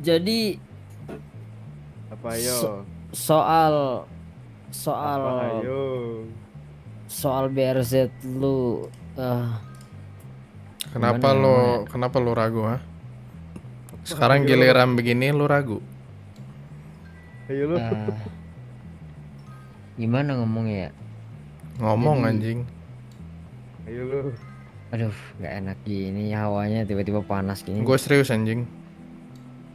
Jadi Apa so- yo? soal soal Apa ayo? soal BRZ lu eh Kenapa gimana ya ngomong ya? lo ragu, ha? Apa Sekarang ayo? giliran begini lu ragu. Ayo lu. Eh, Gimana ngomongnya ya? Ngomong Jadi anjing. Ayo lu. aduh nggak enak gini hawanya tiba-tiba panas gini. Gue serius anjing.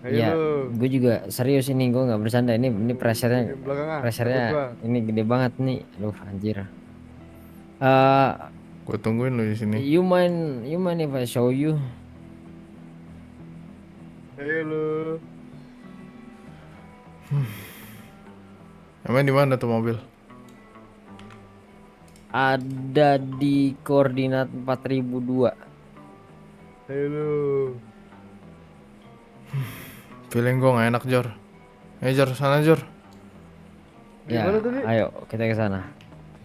Ayo Ya, lu. gue juga serius ini, gue nggak bercanda. Ini pressure-nya Bagian belakang ah. pressure-nya Takut gua. ini gede banget nih. Aduh anjir. eh Gue tungguin lu di sini. you mind if I show you? Ayo lu. Emang di mana tuh mobil? Ada di koordinat 4002. Ayo lu. Feeling gue gak enak, Jor. Jor, sana Jor. Di Ya, mana tadi? ayo kita ke sana.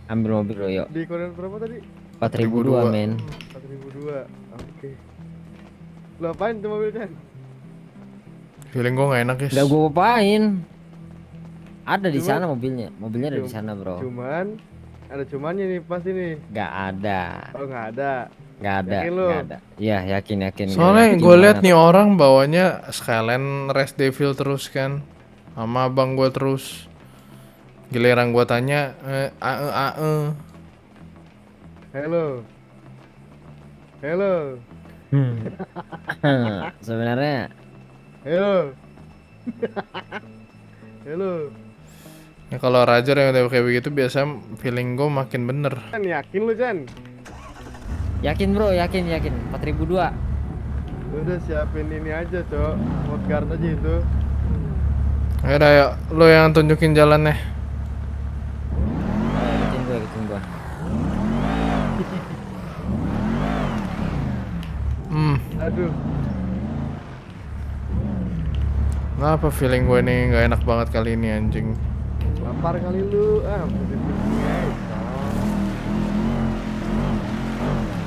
Ambil mobil lo, yuk. Di koordinat berapa tadi? 4002, 4002. men. 4002. Oke. Lu apain tuh mobil Chan? Feeling gue gak enak, guys. Gak gue apain. Ada di Cuma- sana mobilnya. Mobilnya ada di sana, bro. Cuman ada cumannya nih pasti nih. Gak ada. Oh nggak ada. Gak ada. Yakin lu? Gak ada. Iya, yakin. Soalnya Yakin gue liat banget. nih orang bawanya sekalian Rest Devil terus kan. Sama abang gue terus. Giliran gue tanya, Halo. Halo. Sebenarnya Halo. Halo. Ya kalau Rajar yang udah kayak begitu biasa feeling gue makin bener. Chan yakin lu Chan? yakin, bro, yakin. 4002. Udah siapin ini aja cok. Mode aja itu. Ayo, yuk, lo yang tunjukin jalannya. Ikutin gua. Aduh. Kenapa feeling gue nih nggak enak banget kali ini anjing? Lapar kali lu. Pusing guys.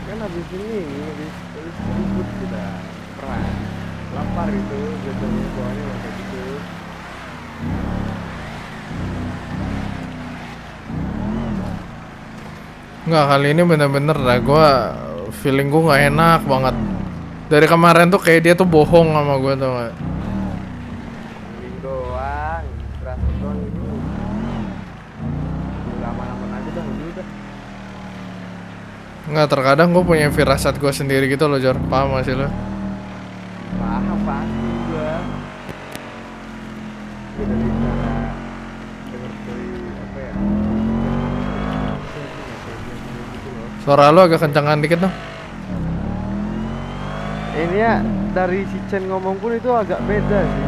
Kan habis ini habis ribut kita perang. Lapar itu biasanya bawahnya kayak gitu. Nggak, kali ini bener-bener dah gue feeling gue nggak enak banget. Dari kemarin tuh kayak dia tuh bohong sama gue tau gak? Feeling doang. Berasa doang ini. Udah aman-aman aja dah udah. Nggak, terkadang gue punya firasat gue sendiri gitu loh, Jor. Paham gak sih lo? Paham pasti gua. Gua dari cara denger dari apa ya? Suara lo agak kencangan dikit dong. Ini ya dari si Chen ngomong pun itu agak beda sih.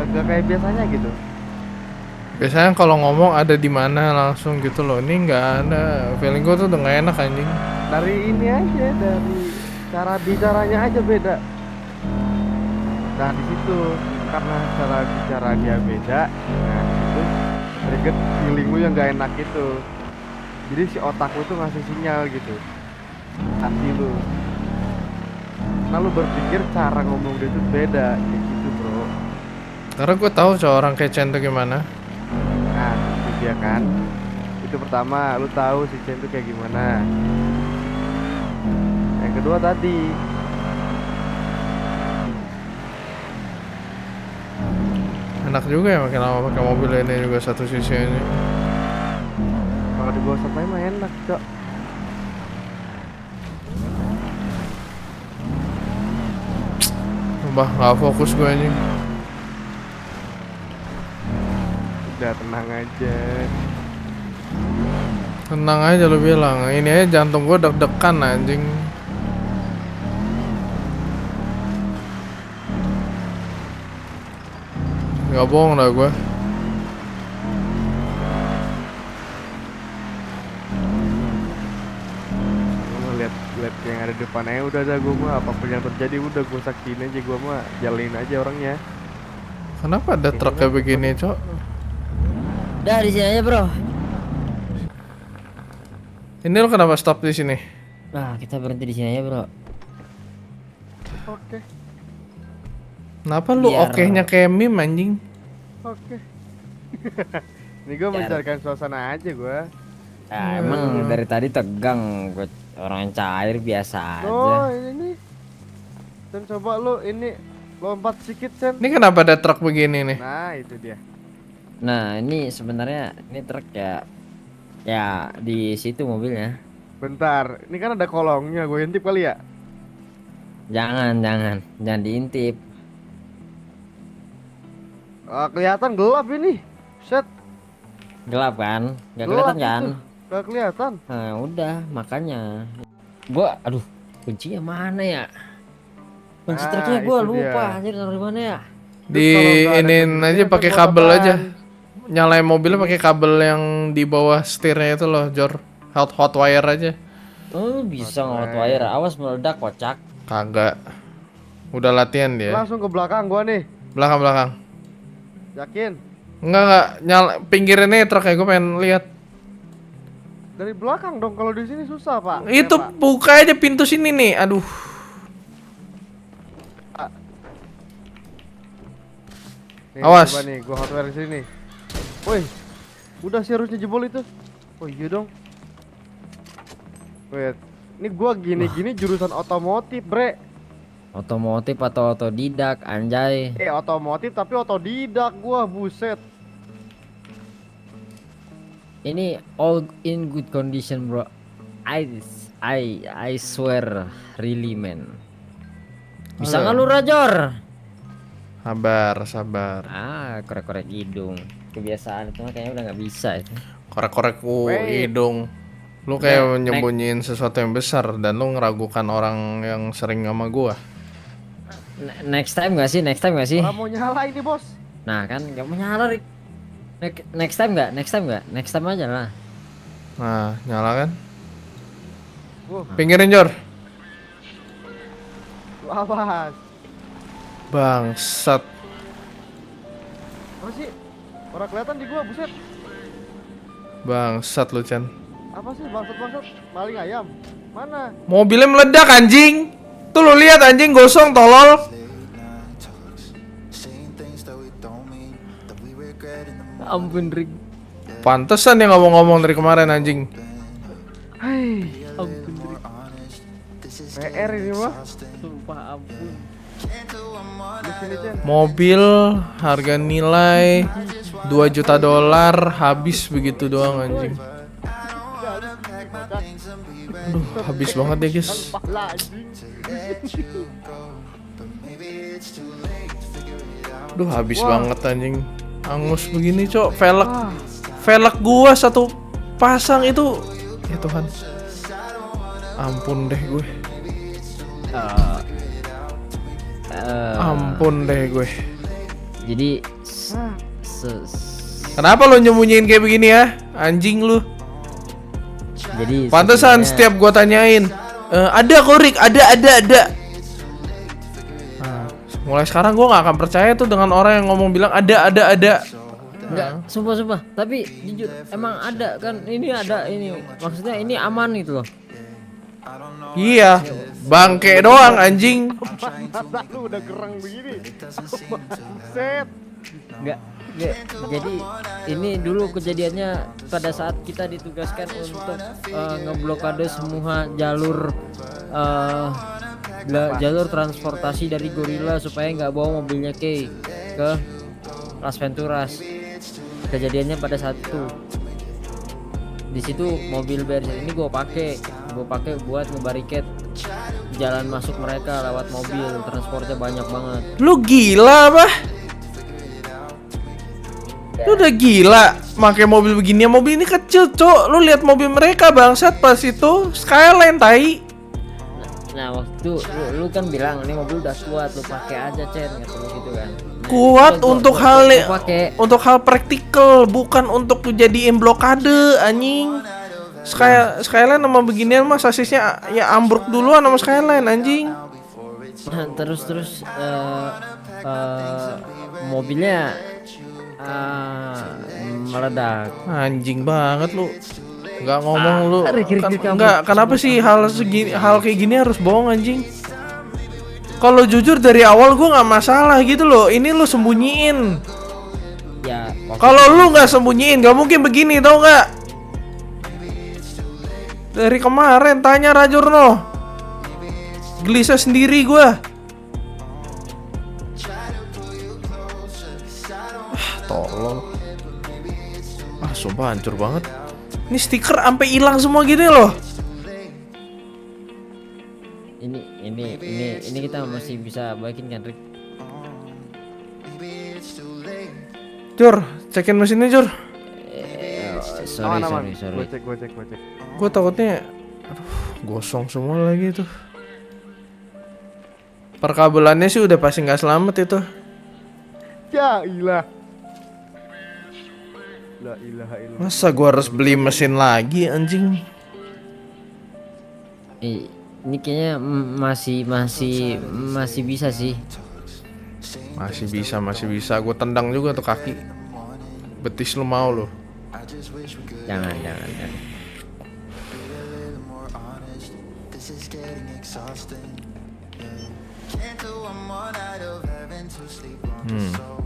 Gak kayak biasanya gitu. Biasanya kalau ngomong ada di mana langsung gitu loh. Ini nggak ada. Feeling gue tuh udah nggak enak anjing. Dari ini aja, dari cara bicaranya aja beda. Nah di situ karena cara bicara dia beda, nah itu trigger feeling lu yang gak enak itu. Jadi si otak lu tuh ngasih sinyal gitu, hati lu. Nah lu berpikir cara ngomong dia tuh beda, kayak gitu bro. Karena gue tahu cowok orang kayak Chen tuh gimana. Nah itu dia kan. Itu pertama, lu tahu si Chen tuh kayak gimana. Yang kedua tadi, Enak juga ya makin lama pakai mobil ini juga satu sisi ini. kalau di bawah sampai mah enak cok. Sumpah nggak fokus gue anjing. Udah tenang aja. Tenang aja lo bilang. Ini aja jantung gue deg-degan anjing. Nggak bohong dah gue. Lihat yang ada depannya udah ada gue mah apapun yang terjadi udah gue saksiin aja gue mah jalanin aja orangnya. Kenapa ada truk kayak begini, cok? Dah di sini aja, bro. Ini lo kenapa stop di sini? Nah, kita berhenti di sini aja, bro. Oke. Kenapa lu Biar- oke-nya kayak meme anjing? Oke. Ini gue mencarikan suasana aja gue. Ya, emang dari tadi tegang, gue orang cair biasa aja. Oh ini nih. Dan coba lu ini lompat sedikit Sen. Ini kenapa ada truk begini nih? Nah itu dia. Nah, ini sebenarnya ini truk ya, ya di situ mobilnya. Bentar, ini kan ada kolongnya, gue intip kali ya. Jangan diintip. Kelihatan gelap ini. Set, Gelap kan? Gak gelap kelihatan kan? itu. Gak kelihatan. Nah, udah makanya. Gua, aduh, kuncinya mana ya? Kunci Nah, truknya gua itu lupa, dia. anjir taruh di mana ya? Di Terus kalau nggak ada iniin kuncinya aja kan pakai buat kabel apaan? aja. Nyalain mobilnya pakai kabel yang di bawah setirnya itu loh, Jor. Hot wire aja. Oh, bisa nge-hot wire. Awas meledak kocak. Kagak. Udah latihan dia. Langsung ke belakang gua nih. Belakang. Yakin? Enggak, pinggirin nih truknya, gue pengen lihat. Dari belakang dong, kalau di sini susah, Pak. Itu Pak. buka aja pintu sini nih. Aduh. Nih, Awas. Coba nih, gua hotwire di sini. Woi. Udah sih harusnya jebol itu. Oh iya dong. Wait. Ini gua gini-gini jurusan otomotif, Bre. Otomotif atau otodidak, anjay. Otomotif tapi otodidak gua, buset. Ini all in good condition, bro. I swear, really man. Bisa nggak lu Rajor? Sabar. Ah, korek-korek hidung. Kebiasaan itu mah kayaknya udah nggak bisa itu. Korek-korek Wait. hidung. Lu kayak Nah, nyembunyiin sesuatu yang besar dan lu ngeragukan orang yang sering sama gua. Next time nggak sih? Orang mau nyala ini, Bos. Nah kan nggak mau nyala, Rik. Next time nggak? Next time aja lah. Nah, nyala kan? Wah, Pinggirin, Jor. lu awas. Bangsat. Apa sih? Orang kelihatan di gua, buset. Bangsat lu, Chan. Apa sih bangsat-bangsat? Maling ayam. Mana? Mobilnya meledak anjing. Tuh lu lihat anjing gosong tolol. Ampun, Rik. Pantesan dia ngomong-ngomong dari kemarin anjing. Hai, Ampun, Rik. PR ini mah. Sumpah ampun. Di sini, Cen. Mobil harga nilai 2 juta dolar habis begitu doang anjing. Aduh, habis banget deh guys. Pala anjing. Aduh, habis Wah. banget anjing. Angus begini, Cok. Velg gua satu pasang itu. Ya Tuhan. Ampun deh gue. Ampun deh gue. Jadi Kenapa lo nyembunyiin kayak begini ya? Anjing lu. jadi Pantesan sebenarnya- setiap gua tanyain, ada korik, ada. Nah, mulai sekarang gua nggak akan percaya tuh dengan orang yang ngomong bilang ada. Enggak, sumpah. Tapi jujur emang ada kan, ini ada ini. Maksudnya ini aman gitu loh. Iya, bangke doang anjing. Mata lu udah gerang begini. Buset. Enggak. Jadi ini dulu kejadiannya pada saat kita ditugaskan untuk ngeblokade semua jalur jalur transportasi dari Gorilla supaya nggak bawa mobilnya Kay ke Las Venturas. Kejadiannya pada saat itu. Di situ mobil bensin ini gue pakai buat ngebariket jalan masuk mereka lewat mobil, transportnya banyak banget. Lu gila apa? Lu udah gila pakai mobil begini. Mobil ini kecil, Cok. Lu lihat mobil mereka bangsat pas itu Skyline tai. Nah waktu itu lu kan bilang ini mobil udah kuat, lu pakai aja Chen gitu kan. Kuat untuk hal pakai. untuk hal praktikal, bukan untuk dijadiin blokade anjing. Skyline sama beginian mah sasisnya ya ambruk duluan sama Skyline anjing. Nah, terus mobilnya meledak. Anjing banget lu. Enggak ngomong lu. Rik, Enggak, kenapa sih hal kayak gini harus bohong anjing? Kalau jujur dari awal gue nggak masalah gitu loh. Ini lu sembunyiin. Ya waktu Kalau lu nggak sembunyiin, nggak mungkin begini, tau nggak? Dari kemarin tanya Rajurno, gelisah sendiri gue. Tolong. Sumpah hancur banget. Ini stiker sampai hilang semua gini loh. ini kita masih bisa baikin kan, Rick? Jur, cekin mesinnya Jur. Sorry. Gue cek. Gue takutnya, aduh, gosong semua lagi tuh. Perkabelannya sih udah pasti nggak selamat itu. Ya ilah. La ilaha illallah. Masa gua harus beli mesin lagi anjing? Ini kayaknya masih bisa sih. Masih bisa. Gue tendang juga tuh kaki. Betis lu mau lu? Jangan.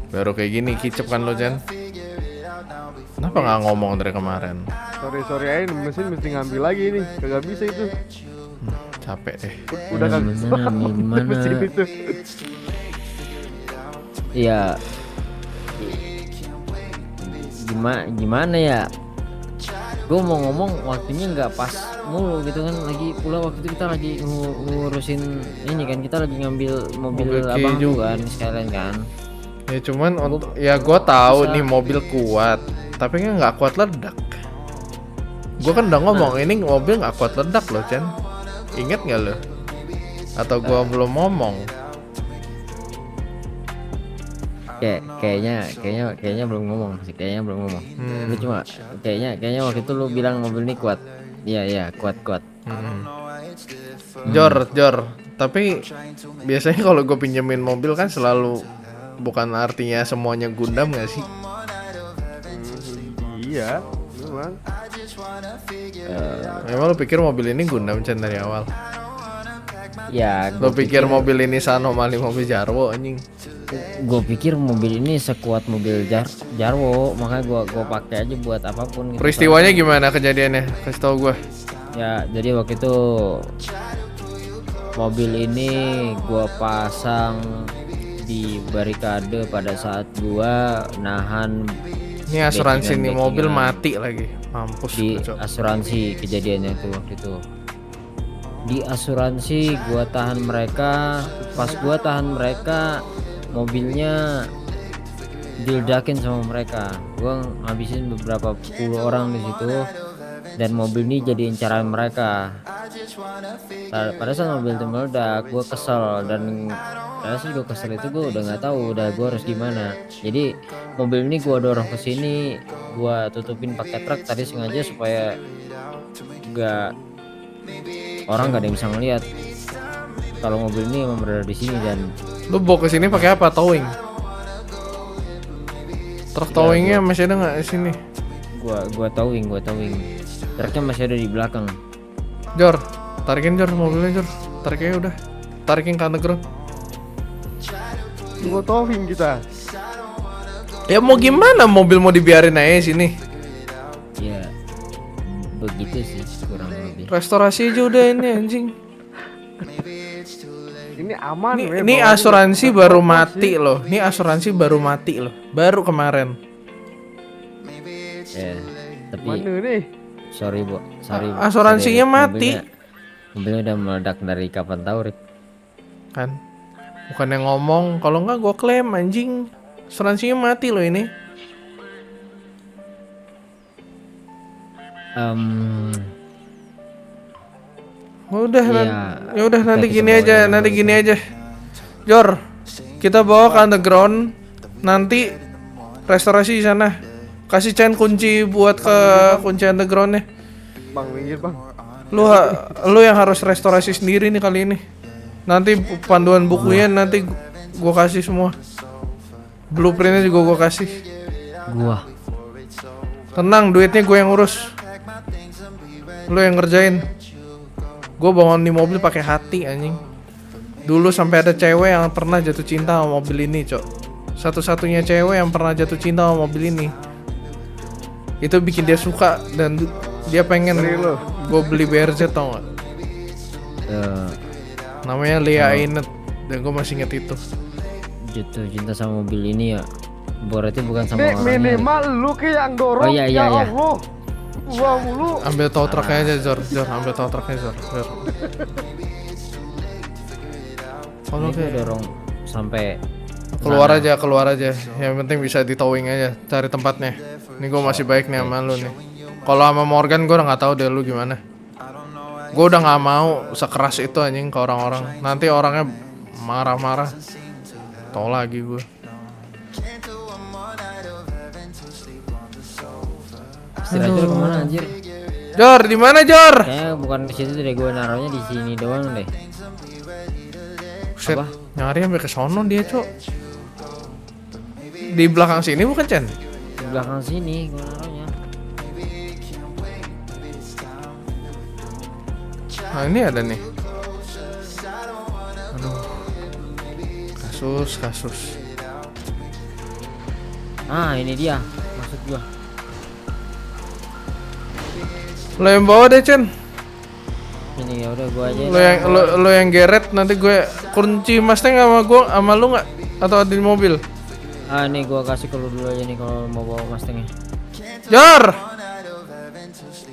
Baru kayak gini kicep kan lo, Jen? Kenapa nggak ngomong dari kemarin? Sorry aja, mesin mesti ngambil lagi nih. Kagak bisa itu. Capek deh. Udah kan Gimana? mesin itu. Ya gimana ya? Gue mau ngomong waktunya nggak pas mulu gitu kan, lagi pula waktu itu kita lagi ngurusin ini kan, kita lagi ngambil mobil abang keju kan sekalian kan. Ya cuman untuk ya gue tahu nih mobil kuat, tapi kan nggak kuat ledak. Gue kan udah ngomong ini mobil nggak kuat ledak loh, Chen. Ingat nggak lo? Atau gue belum ngomong? Kayaknya belum ngomong sih, Lu cuma kayaknya waktu itu lu bilang mobil ini kuat. Iya kuat. Jor, tapi biasanya kalau gue pinjemin mobil kan selalu bukan artinya semuanya Gundam nggak sih? Iya, memang. Emang lu pikir mobil ini Gundam, Chen, dari awal? Ya, Lu pikir mobil ini Sanomali mobil Jarwo anjing? Gue pikir mobil ini sekuat mobil Jarwo, makanya gue pakai aja buat apapun gitu. Peristiwanya gimana kejadiannya? Kasih tau gue. Ya, jadi waktu itu mobil ini gue pasang di barikade pada saat gue nahan. Ini asuransi nih mobil backingan. mati lagi. Mampus Di kacau. asuransi kejadiannya itu waktu itu. Di asuransi gue tahan mereka, pas gue tahan mereka mobilnya diledakin sama mereka. Gue ngabisin beberapa puluh orang di situ dan mobil ini jadi incaran mereka. Pada saat mobil itu meledak, gue kesel, dan pada saat gue kesel itu gue udah nggak tahu udah gue harus gimana. Jadi mobil ini gue dorong ke sini, gue tutupin pakai truk tadi sengaja supaya orang nggak ada yang bisa ngeliat kalau mobil ini emang berada di sini. Dan Lu bawa ke sini pakai apa? Towing. Truk towingnya masih ada nggak di sini? gua towing. Truknya masih ada di belakang. Jor, tarikin Jor mobilnya Jor. Tariknya udah. Tarikin ke underground. Gua towing kita. Ya mau gimana, mobil mau dibiarin aja sini. Ya begitu sih kurang lebih. Restorasi aja udah ini anjing. Ini aman. Ini asuransi baru mati loh. Ini asuransi baru mati loh. Baru kemarin. Ya, tapi Mana nih? sorry Asuransinya Rick. mati. Mobilnya udah meledak dari kapan tahu, Rick? Kan bukan yang ngomong, kalau nggak gue klaim anjing. Asuransinya mati loh ini. Udah Iya, ya udah nanti kita gini bawa aja, yang nanti dulu gini aja. Jor, kita bawa ke underground. Nanti restorasi di sana. Kasih Chen kunci buat ke kunci undergroundnya. Bang, minggir bang. Lu yang harus restorasi sendiri nih kali ini. Nanti panduan bukunya nanti gua kasih semua. Blueprintnya juga gua kasih. Gua Tenang, duitnya gue yang urus. Lu yang ngerjain. Gue bangun di mobil pakai hati anjing. Dulu sampai ada cewek yang pernah jatuh cinta sama mobil ini, Cok. Satu-satunya cewek yang pernah jatuh cinta sama mobil ini. Itu bikin dia suka dan dia pengen gue beli BRZ, tau gak? Namanya Lea Inet, dan gue masih inget itu. Jatuh cinta sama mobil ini ya. Berarti bukan sama Nih, orangnya. minimal lu ke yang dorong. Oh, iya, Ya iya, iya. Allah. Gua mulu. Ambil tow trucknya aja, Jor. Ambil tow trucknya, Jor. Kalau Ini gue dorong sampai keluar aja. Yang penting bisa di towing aja. Cari tempatnya. Ini gue masih baik nih sama lu nih. Kalau sama Morgan gue udah nggak tahu deh lu gimana. Gue udah nggak mau sekeras itu anjing ke orang-orang. Nanti orangnya marah-marah. Tau lagi gue. Istirahat kemana anjir? Jor, di mana Jor? Kayaknya bukan di situ deh, gue naruhnya di sini doang deh. Buset, Apa? nyari sampai ke sono dia, Cok. Di belakang sini bukan, Chen? Di belakang sini gue naruhnya. Nah, ini ada nih. Aduh. Kasus. Ah, ini dia. Maksud gua. Lo yang bawa deh, Chen. Ini ya udah gua aja. Lo yang geret, nanti gue kunci Mustang sama lu nggak? Atau ada di mobil? Ah, nih gua kasih ke lu dulu aja nih kalau mau bawa Mustangnya. Jor!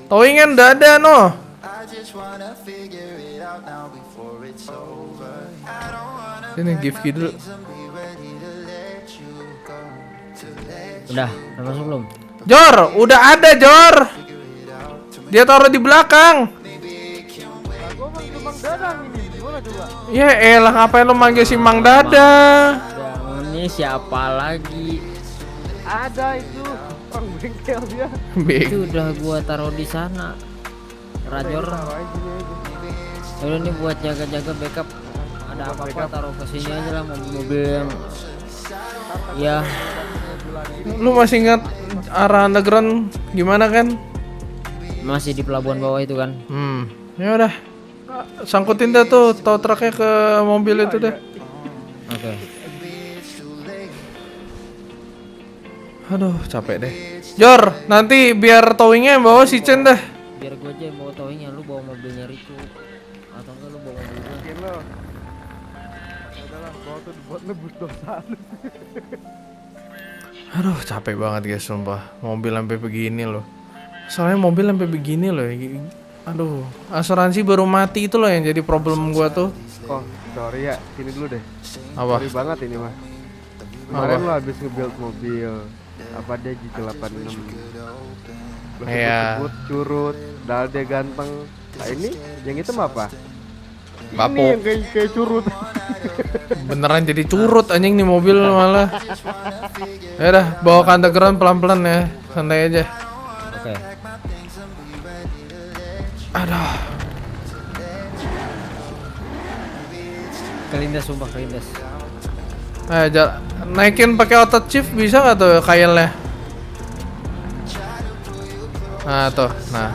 Towingan udah ada no. Sini gift key dulu. Udah masuk belum? Jor, udah ada Jor. Dia taruh di belakang. Gua Mang Dadang ini. Gimana coba? Ya elah, ngapain lo manggil si Mang Dada? Yang ini siapa lagi? Ada itu orang bengkel dia. Bing. Itu udah gua taruh di sana. Rajor. Taruh aja gini aja. Udah nih buat jaga-jaga backup. Ada apa-apa taruh ke sini aja lah, mobil yang ya. Lu masih ingat arah underground gimana kan? Masih di pelabuhan bawah itu kan. Ya udah. Sangkutin dah tuh tow trucknya ke mobil itu deh. Oke. Aduh, capek deh. Jor, nanti biar towingnya yang bawa si Chen dah. Biar gua aja yang bawa towingnya, lu bawa mobilnya Rico. Atau enggak lu bawa mobil gua. Mungkin lo. Udahlah, bawa tuh buat nebus dosa. Aduh, capek banget guys, sumpah. Mobil sampai begini loh. Soalnya mobil sampai begini loh. Aduh, asuransi baru mati itu loh yang jadi problem gua tuh. Oh, sorry ya, sini dulu deh. Apa? Sorry banget ini mah. Kemarin lo habis nge-build mobil. Apa dia GT86. Lo Iya. sebut curut, dal dia ganteng. Nah ini, yang itu apa? Bapo. Ini yang kayak curut. Beneran jadi curut anjing nih mobil malah. Ya udah, bawa ke underground pelan-pelan ya. Santai aja. Oke. Aduh. Kelindas sumpah kelindas. Naikin pakai auto shift bisa nggak tuh kailnya? Nah tuh, nah.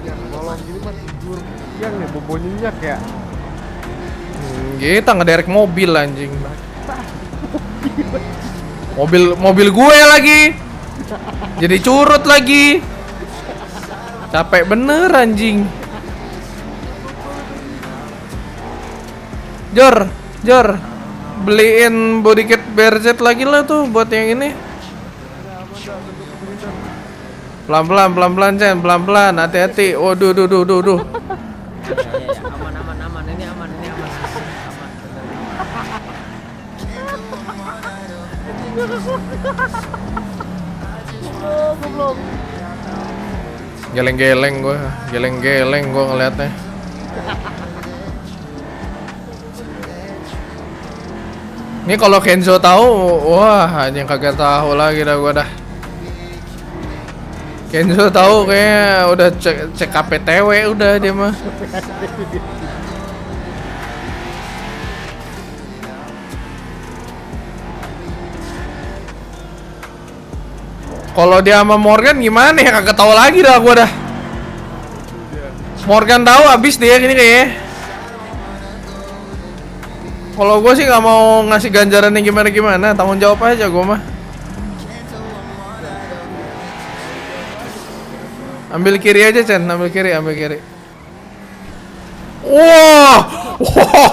Kalau gini mah tidur siang nih, bobo nyenyak ya. Kita ngederek mobil anjing. Mobil gue lagi. Jadi curut lagi. Capek bener anjing. Jor, beliin bodykit BRZ lagi lah tuh buat yang ini. Pelan-pelan Chen, pelan-pelan, hati-hati. Waduh, duh. Ya, aman ini aman. Geleng-geleng gue ngeliatnya. Ini kalau Kenzo tahu, wah anjing kagak tahu lagi dah gua dah. Kenzo tahu kayaknya udah cek KPTW udah dia mah. Kalau dia sama Morgan gimana ya, kagak tahu lagi dah gua dah. Morgan tahu abis dia gini kayaknya. Kalau gue sih nggak mau ngasih ganjaran yang gimana-gimana, tanggung jawab aja gue mah. Ambil kiri aja, Chen. Ambil kiri, ambil kiri. Wah, wah,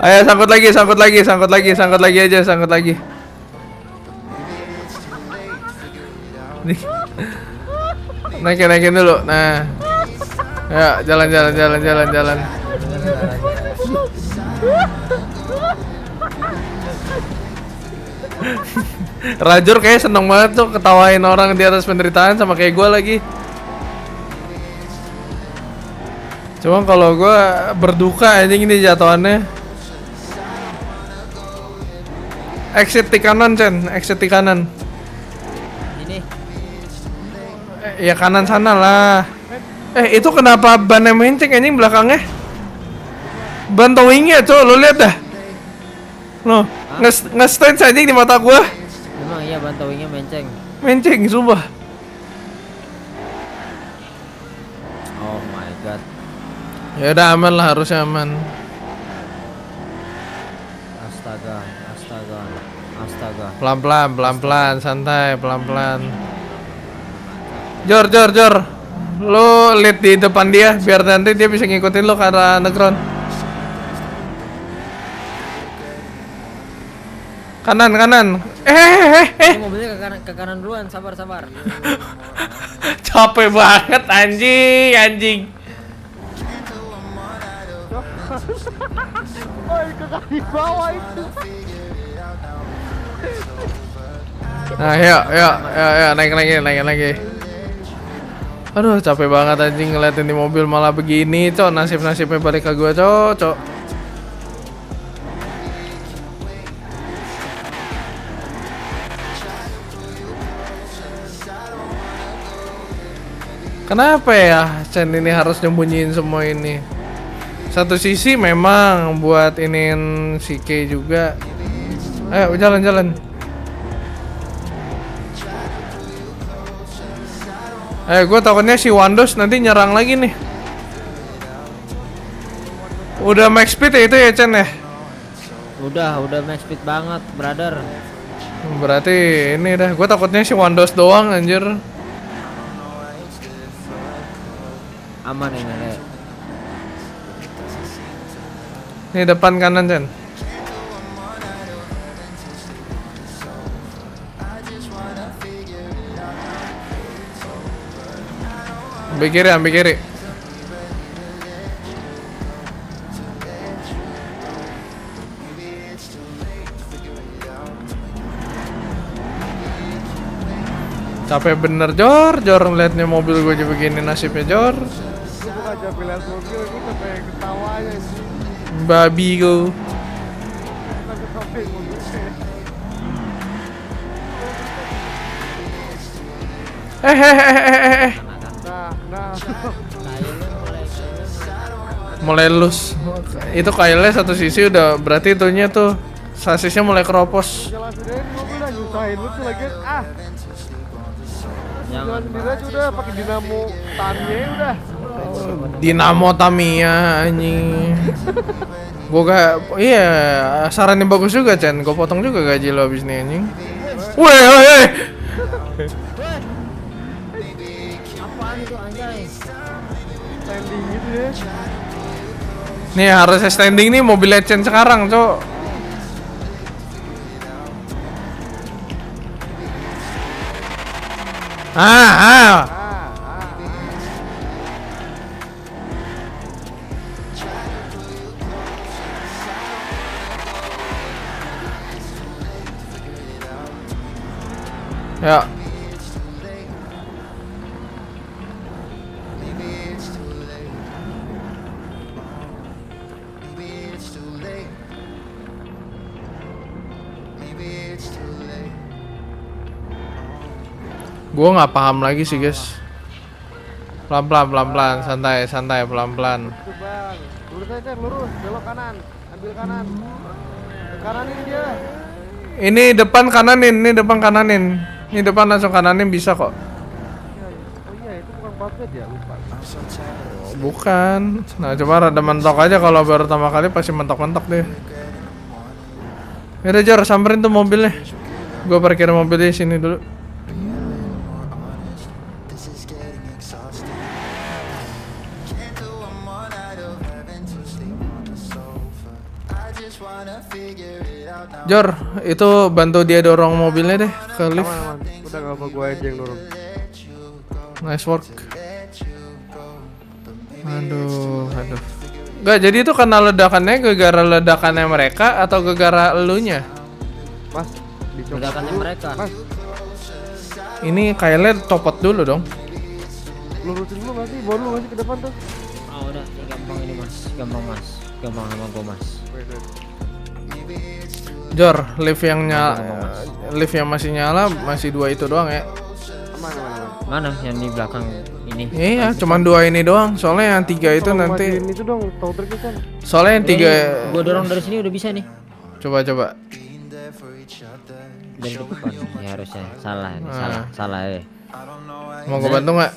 ayo sangkut lagi, sangkut lagi, sangkut lagi, sangkut lagi aja, sangkut lagi. Nih. Naikin, naikin dulu. Nah, ya jalan, jalan, jalan, jalan, jalan. Rajur kayak seneng banget tuh ketawain orang di atas penderitaan sama kayak gue lagi. Cuma kalau gue berduka anjing ini jatuhannya. Exit di kanan, Chen. Exit di kanan. Ini Ya kanan sana lah. Itu kenapa bannya menceng anjing belakangnya? Ban towingnya, cow, lo lihat dah. Loh, nge-stand anjing di mata gua. memang iya bantauingnya menceng. Menceng, sumpah. Oh my god. Ya udah aman lah, harusnya aman. Astaga, astaga, astaga. Pelan-pelan, pelan-pelan, santai, pelan-pelan. Jor, Jor, Jor. Lo lihat di depan dia biar nanti dia bisa ngikutin lo ke arah underground. Kanan, kanan. Ini mobilnya ke kanan duluan, sabar, sabar. Capek banget anjing, anjing. Oh, ke kaki bawah itu. Nah, yuk, yuk, yuk, yuk, naik lagi, naik lagi. Aduh, capek banget anjing ngeliatin di mobil malah begini, cok. Nasib-nasibnya balik ke gua, cok. Kenapa ya Chen ini harus nyembunyiin semua ini? Satu sisi memang buat iniin si K juga. Ayo jalan-jalan. Gue takutnya si Wandos nanti nyerang lagi nih. Udah max speed ya itu ya Chen ya? Udah max speed banget, brother. Berarti ini dah. Gue takutnya si Wandos doang anjir. Aman ini, Le. Nih depan kanan Chen. Ambil kiri, ambil kiri. Capek bener Jor ngeliatnya mobil gue juga begini nasibnya Jor. Gue bukan capek lihat mobil, gue capek ketawanya sih. Babi gue. Bukan capek mobilnya. Nah. Mulai lus. Itu kailnya satu sisi udah berarti itunya tuh sasisnya mulai keropos. Jalan sendiri mobil udah nyusahin lu tuh lagi. Jalan Jangan, sendiri aja udah pakai dinamo Tamiya udah. Dinamo Tamiya anjing. Gua gak, iya saran yang bagus juga Chen. Gua potong juga gaji lo abis nih anjing. Woi. apaan itu anjay? Standing gitu ya. Nih harusnya standing nih mobil Chen sekarang, cok. Ah. Ya. Gua nggak paham lagi sih guys. Pelan-pelan, santai, pelan-pelan. Tuh bang, lurus aja lurus, belok kanan, ambil kanan. Ke kananin dia. Ini depan kananin. Ini depan langsung kananin bisa kok. Oh iya, itu bukan plat ya, lupa. Oh, bukan. Nah coba rada mentok aja, kalau baru pertama kali pasti mentok-mentok deh. Yaudah Jor, samperin tuh mobilnya. Gue parkir mobilnya sini dulu. Jor, itu bantu dia dorong mobilnya deh ke lift. Aman. Udah gak apa gue aja yang dorong. Nice work. Aduh. Gak, jadi itu karena ledakannya gara-gara ledakannya mereka atau gara-gara elunya? Mas, dicopot Ledakannya dulu. mereka. Mas, Ini Kyle copot dulu dong. lurusin dulu nggak sih? Bawa dulu nggak sih ke depan tuh? Oh udah, ini gampang ini mas, gampang sama gua mas. Wait. Jor, lift yang masih nyala masih 2 itu doang ya. Aman. Mana yang di belakang ini? Iya, cuman 2 ini doang. Soalnya yang 3 itu Tolong nanti. majuin itu dong, tahu triknya kan? Soalnya yang 3. Gua dorong dari sini udah bisa nih. Coba. Dari depan ya harusnya. Salah ini, Ah. salah ya. Mau gue bantu nggak?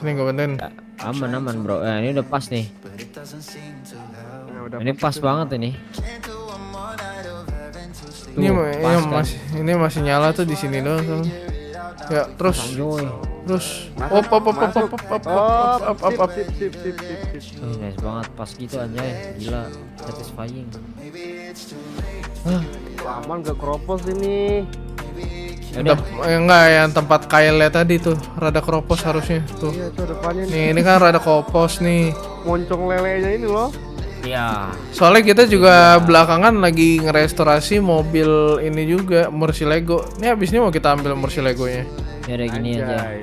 Ini gue bantuin. Aman bro. Ini udah pas nih. Nah, udah Ini pas banget ini. Ini, Tuh, pas kan? ini masih nyala tuh di sini doang. Soalnya. Ya, terus. Anjoy. Terus. Masuk, Op. Sip. Nice banget, pas gitu anjay. Gila, satisfying. Aman gak keropos ini. Udah. Enggak, yang tempat Kyle tadi tuh rada keropos harusnya tuh. Iya tuh depannya nih. Nih, ini kan rada keropos nih. Moncong lelenya ini loh. Iya. Soalnya kita juga belakangan lagi ngerestorasi mobil ini juga, Murcielago. Ini abis ini mau kita ambil Murcielagonya. Ya udah gini aja. Anjay.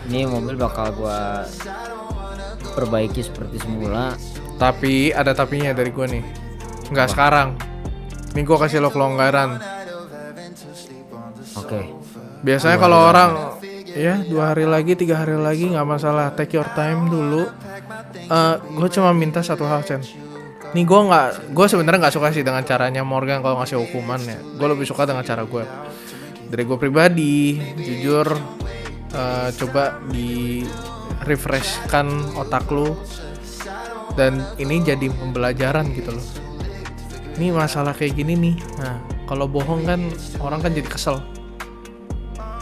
Ini mobil bakal gua perbaiki seperti semula. Tapi ada tapinya dari gua nih. Nggak sekarang. Nih gua kasih lo kelonggaran. Oke. Biasanya kalau orang ya 2 hari lagi, 3 hari lagi nggak masalah. Take your time dulu. Gue cuma minta satu hal, Chen. Nih gue sebenarnya nggak suka sih dengan caranya Morgan kalau ngasih hukuman ya. Gue lebih suka dengan cara gue. Dari gue pribadi, jujur, coba di refreshkan otak lu. Dan ini jadi pembelajaran gitu loh. Ini masalah kayak gini nih. Nah, kalau bohong kan orang kan jadi kesel.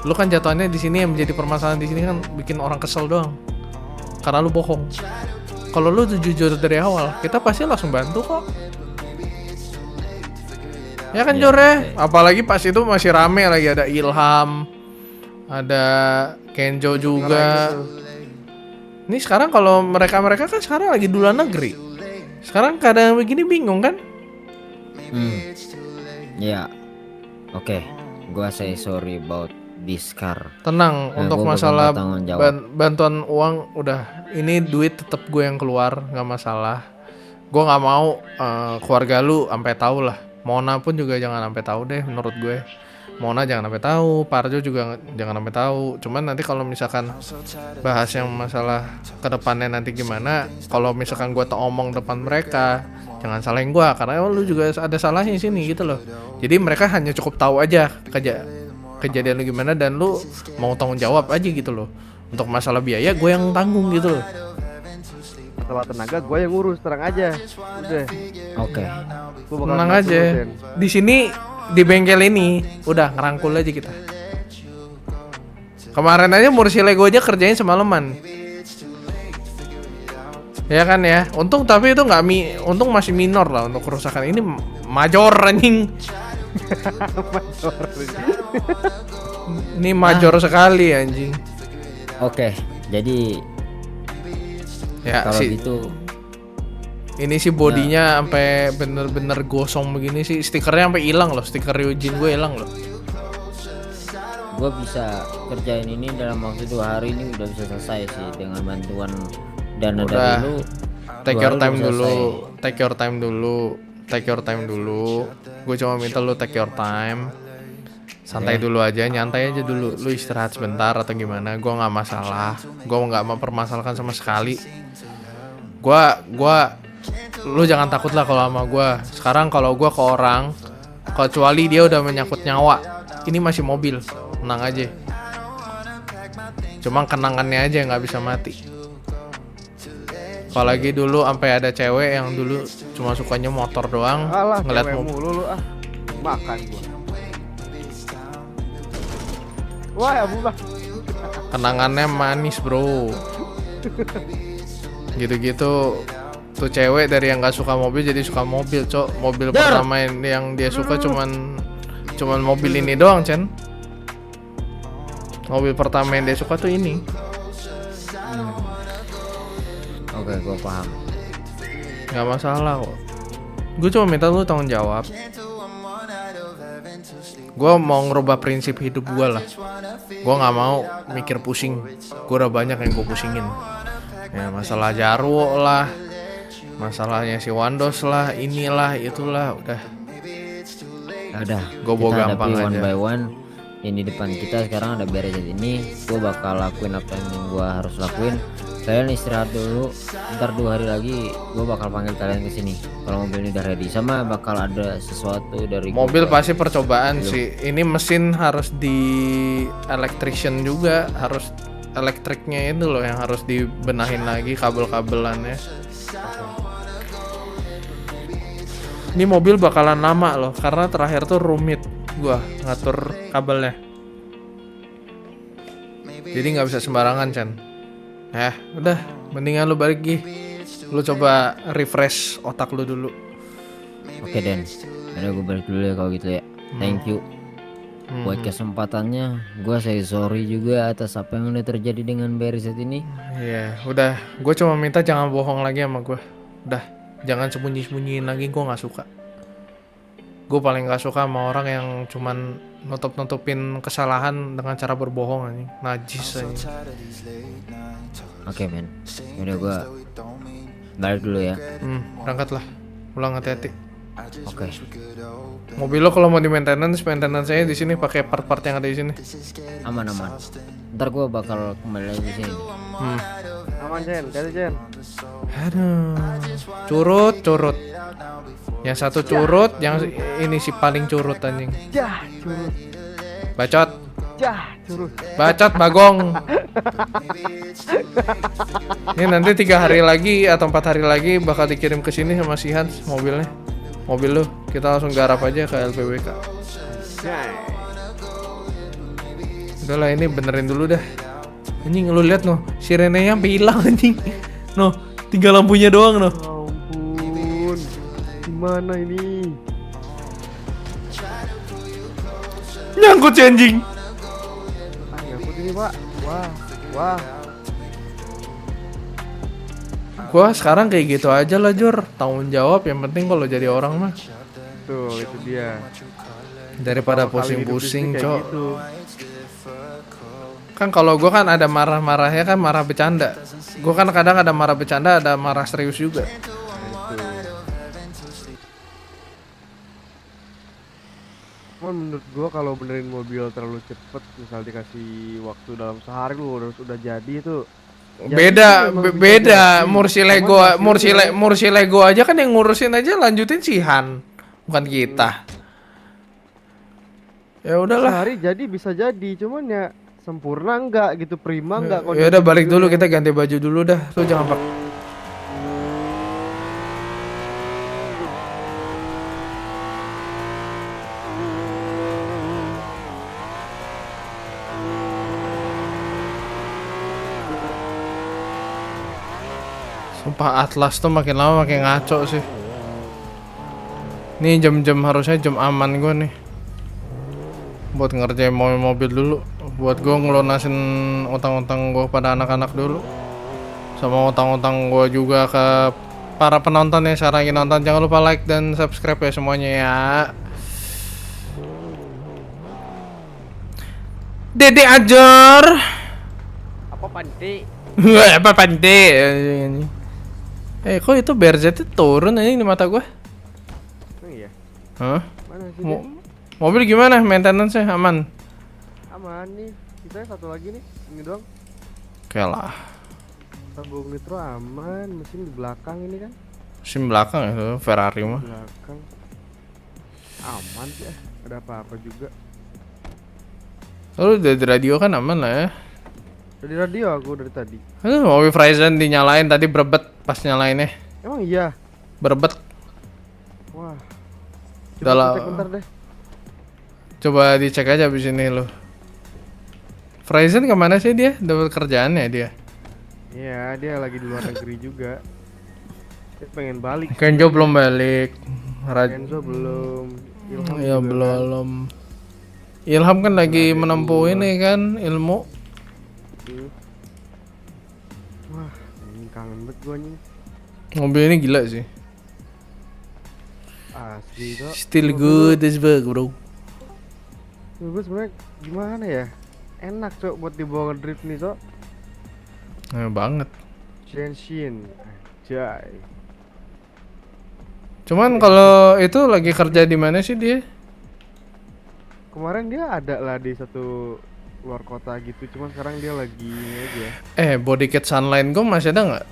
Lu kan jatuhannya di sini yang menjadi permasalahan di sini kan bikin orang kesel doang. Karena lu bohong. Kalau lu tuh jujur dari awal, kita pasti langsung bantu kok. Ya kan Jor ya? Apalagi pas itu masih rame lagi, ada Ilham, ada Kenjo juga. Ini sekarang kalau mereka kan sekarang lagi di luar negeri. Sekarang keadaan begini bingung kan? Ya. Oke. Gua say sorry about this car. Tenang, Nah, untuk gua bakal masalah bertanggung jawab. bantuan uang udah, ini duit tetap gue yang keluar, nggak masalah. Gue nggak mau keluarga lu sampai tahu lah. Mona pun juga jangan sampai tahu deh, menurut gue. Mona jangan sampai tahu, Parjo juga jangan sampai tahu. Cuman nanti kalau misalkan bahas yang masalah kedepannya nanti gimana, kalau misalkan gue tak omong depan mereka, jangan salahin gue, karena lu juga ada salahnya di sini gitu loh. Jadi mereka hanya cukup tahu aja kejadian lu gimana dan lu mau tanggung jawab aja gitu loh. Untuk masalah biaya gue yang tanggung gitu loh. Masalah tenaga gue yang ngurus, terang aja. Udah. Oke. Gua bakal Tenang ngatur aja. Den. Di sini di bengkel ini udah ngerangkul aja kita. Kemarin aja Murcielago aja kerjain semalaman. Ya kan ya. Untung tapi itu untung masih minor lah untuk kerusakan. Ini major anjing. Ini major sekali anjing. Oke. Jadi Ya kalau sih. gitu Ini sih bodinya sampai bener-bener gosong begini sih. Stikernya sampai hilang loh. Stiker Ryujin gue hilang loh. gua bisa kerjain ini dalam waktu 2 hari, ini udah bisa selesai sih dengan bantuan dana Udah. dari lu. Take 2 your hari time udah dulu. selesai. Take your time dulu. Gue cuma minta lu take your time. Santai dulu aja, nyantai aja dulu. Lu istirahat sebentar atau gimana? Gue nggak masalah. Gue nggak mempermasalahkan sama sekali. Lu jangan takut lah kalau sama gue. Sekarang kalau gue ke orang, kecuali dia udah menyangkut nyawa, ini masih mobil, tenang aja. Cuma kenangannya aja yang nggak bisa mati. Apalagi dulu sampai ada cewek yang dulu cuma sukanya motor doang, Alah, ngeliat cewek mobil. mulu lu ah. Makan gua. Wah, ya bulah. Kenangannya manis bro. Gitu-gitu tuh cewek dari yang nggak suka mobil jadi suka mobil, cok. Mobil pertama yang dia suka cuman mobil ini doang, Chen. Mobil pertama yang dia suka tuh ini. Oke, gua paham. Nggak masalah kok. Gue cuma minta lu tanggung jawab. Gue mau ngerubah prinsip hidup gue lah. Gue nggak mau mikir pusing. Gue udah banyak yang gue pusingin. Ya masalah Jarwo lah, masalahnya si Wandos lah, inilah itulah, udah. Ya udah, Gua bawa kita gampang hadapi one aja. by one. Ini depan kita sekarang ada beresin ini. Gue bakal lakuin apa yang gue harus lakuin. Kalian istirahat dulu. Ntar 2 hari lagi gue bakal panggil kalian ke sini. Kalau mobil ini udah ready, sama bakal ada sesuatu dari Mobil gua. pasti percobaan sih. Ini mesin harus di electrician juga, harus elektriknya itu loh yang harus dibenahin lagi kabel-kabelannya. Ini mobil bakalan lama loh karena terakhir tuh rumit gua ngatur kabelnya. Jadi nggak bisa sembarangan, Chan. Udah, mendingan lu balik Gi. Lu coba refresh otak lu dulu. Oke Den, udah gue balik dulu ya kalau gitu ya. Thank you buat kesempatannya. Gue say sorry juga atas apa yang udah terjadi dengan Bereset ini. Iya, udah. Gue cuma minta jangan bohong lagi sama gue. Udah, jangan sembunyi-sembunyiin lagi. Gue nggak suka. Gue paling nggak suka sama orang yang cuman nutup-nutupin kesalahan dengan cara berbohong anjing. Najis anjing. Oke men, udah gue balik dulu ya. Berangkat lah. Pulang hati-hati. Oke. Mobil lo kalau mau di maintenance saya di sini pakai part-part yang ada di sini. Aman. Ntar gue bakal kembali lagi di sini. Aman, Jen. Jadi, Jen. Aduh. Curut. Yang satu curut, yang ini si paling curut anjing. Jah, curut. Bacot. Jah, curut. Bacot Bagong. Ini nanti 3 hari lagi atau 4 hari lagi bakal dikirim ke sini sama si Hans mobilnya. Mobil lu kita langsung garap aja ke LPWK. Udahlah ini benerin dulu dah. Anjing lu lihat noh, sirenenya sampai hilang anjing. Noh, tinggal lampunya doang noh. Ampun. Gimana ini? Nyangkut si anjing. Nyangkut ini, Pak. Wah. Gua sekarang kayak gitu aja lah Jor. Tanggung jawab yang penting kalau jadi orang mah. Tuh, itu dia. Daripada Kalau kali hidup pusing-pusing, ini kayak Cok. gitu. Kan kalau gua kan ada marah-marahnya kan marah bercanda. Gua kan kadang ada marah bercanda, ada marah serius juga. Cuman menurut gua kalau benerin mobil terlalu cepet, misal dikasih waktu dalam sehari lu udah jadi itu. Beda, beda. Cuman Mursi Lego aja kan yang ngurusin aja, lanjutin si Han, bukan kita. Ya udahlah. Sehari jadi bisa jadi, cuman ya sempurna enggak gitu, prima enggak. Ya udah balik dulu, kita ganti baju dulu dah. Lu jangan pak. Sumpah Atlas tuh makin lama makin ngaco sih. Nih jam-jam harusnya jam aman gue nih. Buat ngerjain mobil dulu. Buat gue ngelunasin utang-utang gue pada anak-anak dulu. Sama utang-utang gue juga ke para penonton ya. Sekarang lagi nonton, jangan lupa like dan subscribe ya semuanya ya. Dede Ajar. Apa panti? Apa pante? Kok itu BRZ turun aja di mata gue? Oh iya. Hah? Mana sih? Mo- mobil gimana? Maintenance-nya aman? Aman nih. Kita satu lagi nih. Ini doang. Oke lah. Tabung nitro aman, mesin di belakang ini kan. Mesin belakang ya, Ferrari mah. Belakang. Aman sih. Ada apa-apa juga. Lu dari radio kan aman lah ya. Dari radio aku dari tadi. Mobil Verizon dinyalain tadi berebet pas nyalainnya. Emang iya. Berebet. Wah. Dalam- Coba cek bentar deh. Coba dicek aja abis ini lo. Verizon kemana sih dia? Dapat kerjaan ya dia? Iya, dia lagi di luar negeri juga. Dia pengen balik. Kenjo belum balik. Kenzo belum. Ilham Ya juga kan. belum. Ilham kan lagi menempuh ini kan ilmu. Hmm. Wah, ini kangen banget gua nih. Mobil ini gila sih. Asli kok. Still good as fuck bro. Gue sebenarnya gimana ya? Enak cok buat dibawa ngedrift nih cok. Nah, banget. Genshin, anjay. Cuman kalau itu lagi kerja di mana sih dia? Kemarin dia ada lah di satu luar kota gitu, cuma sekarang dia lagi ini aja. Body kit Sunline gue masih ada nggak?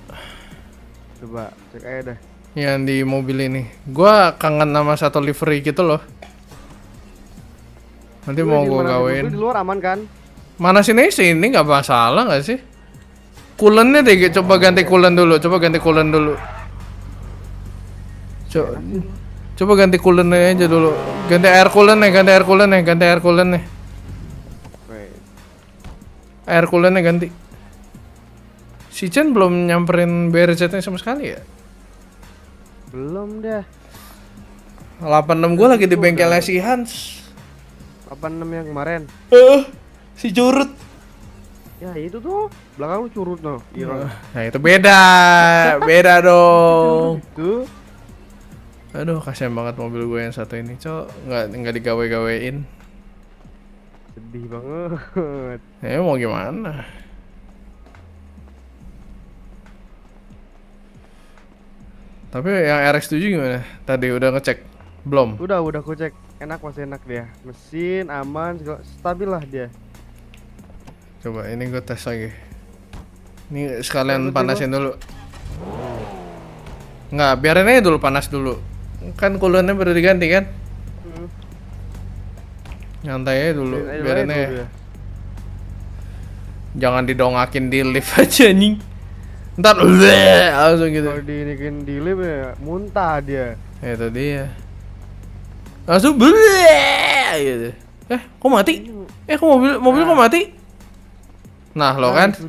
Coba cek aja dah. Yang di mobil ini. Gua kangen sama satu livery gitu loh. Nanti Lu mau di gue mana sih? gawein. Lu di luar aman kan? Mana sini nggak masalah nggak sih? Coolant-nya deh, coba ganti coolant dulu. Coba ganti coolant dulu. Coba ganti coolant-nya aja dulu. Ganti air coolant-nya, ganti air coolant-nya, ganti air coolant-nya. Wait. Air coolant-nya ganti. Si Chen belum nyamperin BRZ-nya sama sekali ya? Belum dah. 86 gue lagi di bengkelnya si Hans. 86 yang kemarin. Si curut. Ya itu tuh, belakang lu curut no. Iya. Nah itu beda, beda dong. Tuh. Aduh kasihan banget mobil gue yang satu ini, cok, nggak digawe-gawein. Sedih banget. Ya mau gimana? Tapi yang RX7 gimana? Tadi udah ngecek? Belum? Udah aku cek. Enak, masih enak dia. Mesin aman, segala, stabil lah dia. Coba ini gue tes lagi. Ini sekalian Coba, panasin dulu. Nggak, biarin aja dulu panas dulu. Kan coolant-nya baru diganti kan? Hmm. Nyantai aja dulu, biarin aja aja. dulu ya. Jangan didongakin di lift aja nih. Ntar langsung gitu. Kalau diinikin di lift ya muntah dia. Itu dia. Langsung gitu. Kok mati? Kok mobil kok mati? Nah, lo kan. Itu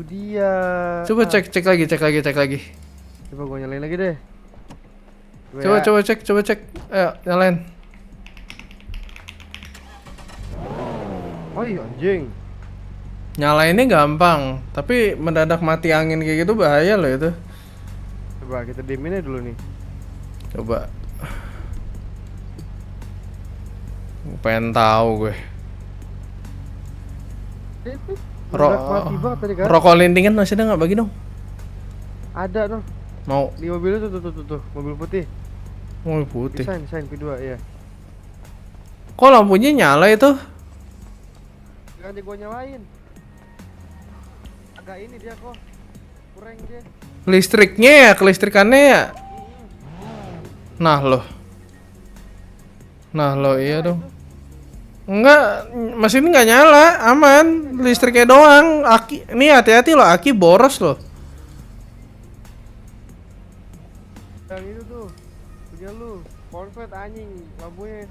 dia. Coba cek lagi. Coba gua nyalain lagi deh. Coba cek. Ayo, nyalain. Oh iya anjing. Nyalainnya gampang, tapi mendadak mati angin kayak gitu bahaya loh itu. Coba kita diemin aja dulu nih. Coba. Pengen tahu gue. Mati banget tadi kan? Rokok lintingan masih ada nggak? Bagi dong. Ada tuh. Mau Di mobil itu tuh, mobil putih. mobil putih. Desain kedua ya. Kok lampunya nyala itu? Ganti gua nyalain. Agak ini dia kok. Kurang dia. Listriknya ya, kelistrikannya ya. Nah lo iya dong. Enggak, mesin nggak nyala, aman. Listriknya doang. Aki, ini hati-hati loh, aki boros loh. Yang itu tuh. Punya lu. Corvette anjing lampunya.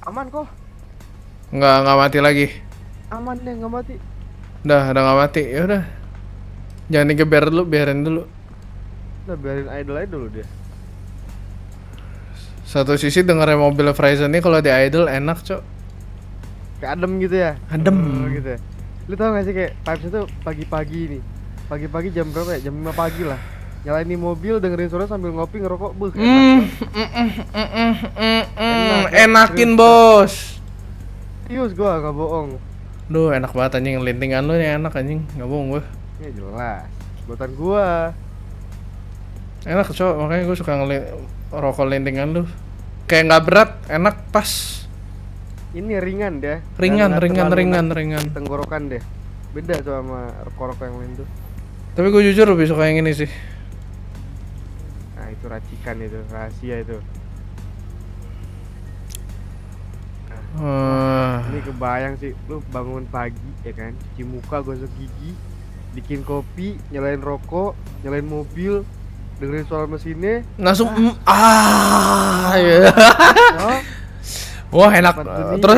Aman kok. Nggak mati lagi. Aman deh, nggak mati. Udah nggak mati. Ya udah. Jangan digeber dulu, biarin dulu. Udah biarin idle aja dulu dia. Satu sisi dengerin mobil Verizon ini kalau di idle enak, cok. Kayak adem gitu ya. Adem. Gitu ya. Lu tau gak sih kayak vibes itu pagi-pagi nih. Pagi-pagi jam berapa ya? Jam 5 pagi lah. Nyalain nih mobil, dengerin suara sambil ngopi ngerokok. Buh, Enakin bos. serius gua gak bohong. Duh enak banget anjing, lintingan lu nih enak anjing, nggak bohong gue. Ya jelas. Buatan gua. Enak cok, makanya gue suka rokok lintingan lu. Kayak nggak berat, enak pas. Ini ringan deh. Ringan. Tenggorokan deh. Beda tuh sama rokok-rokok yang lain tuh. Tapi gue jujur lebih suka yang ini sih. Nah itu racikan itu, rahasia itu. Ini kebayang sih, lu bangun pagi ya kan, cuci muka, gosok gigi, bikin kopi, nyalain rokok, nyalain mobil, dengerin suara mesinnya. Langsung ya. Oh, Wah enak. Terus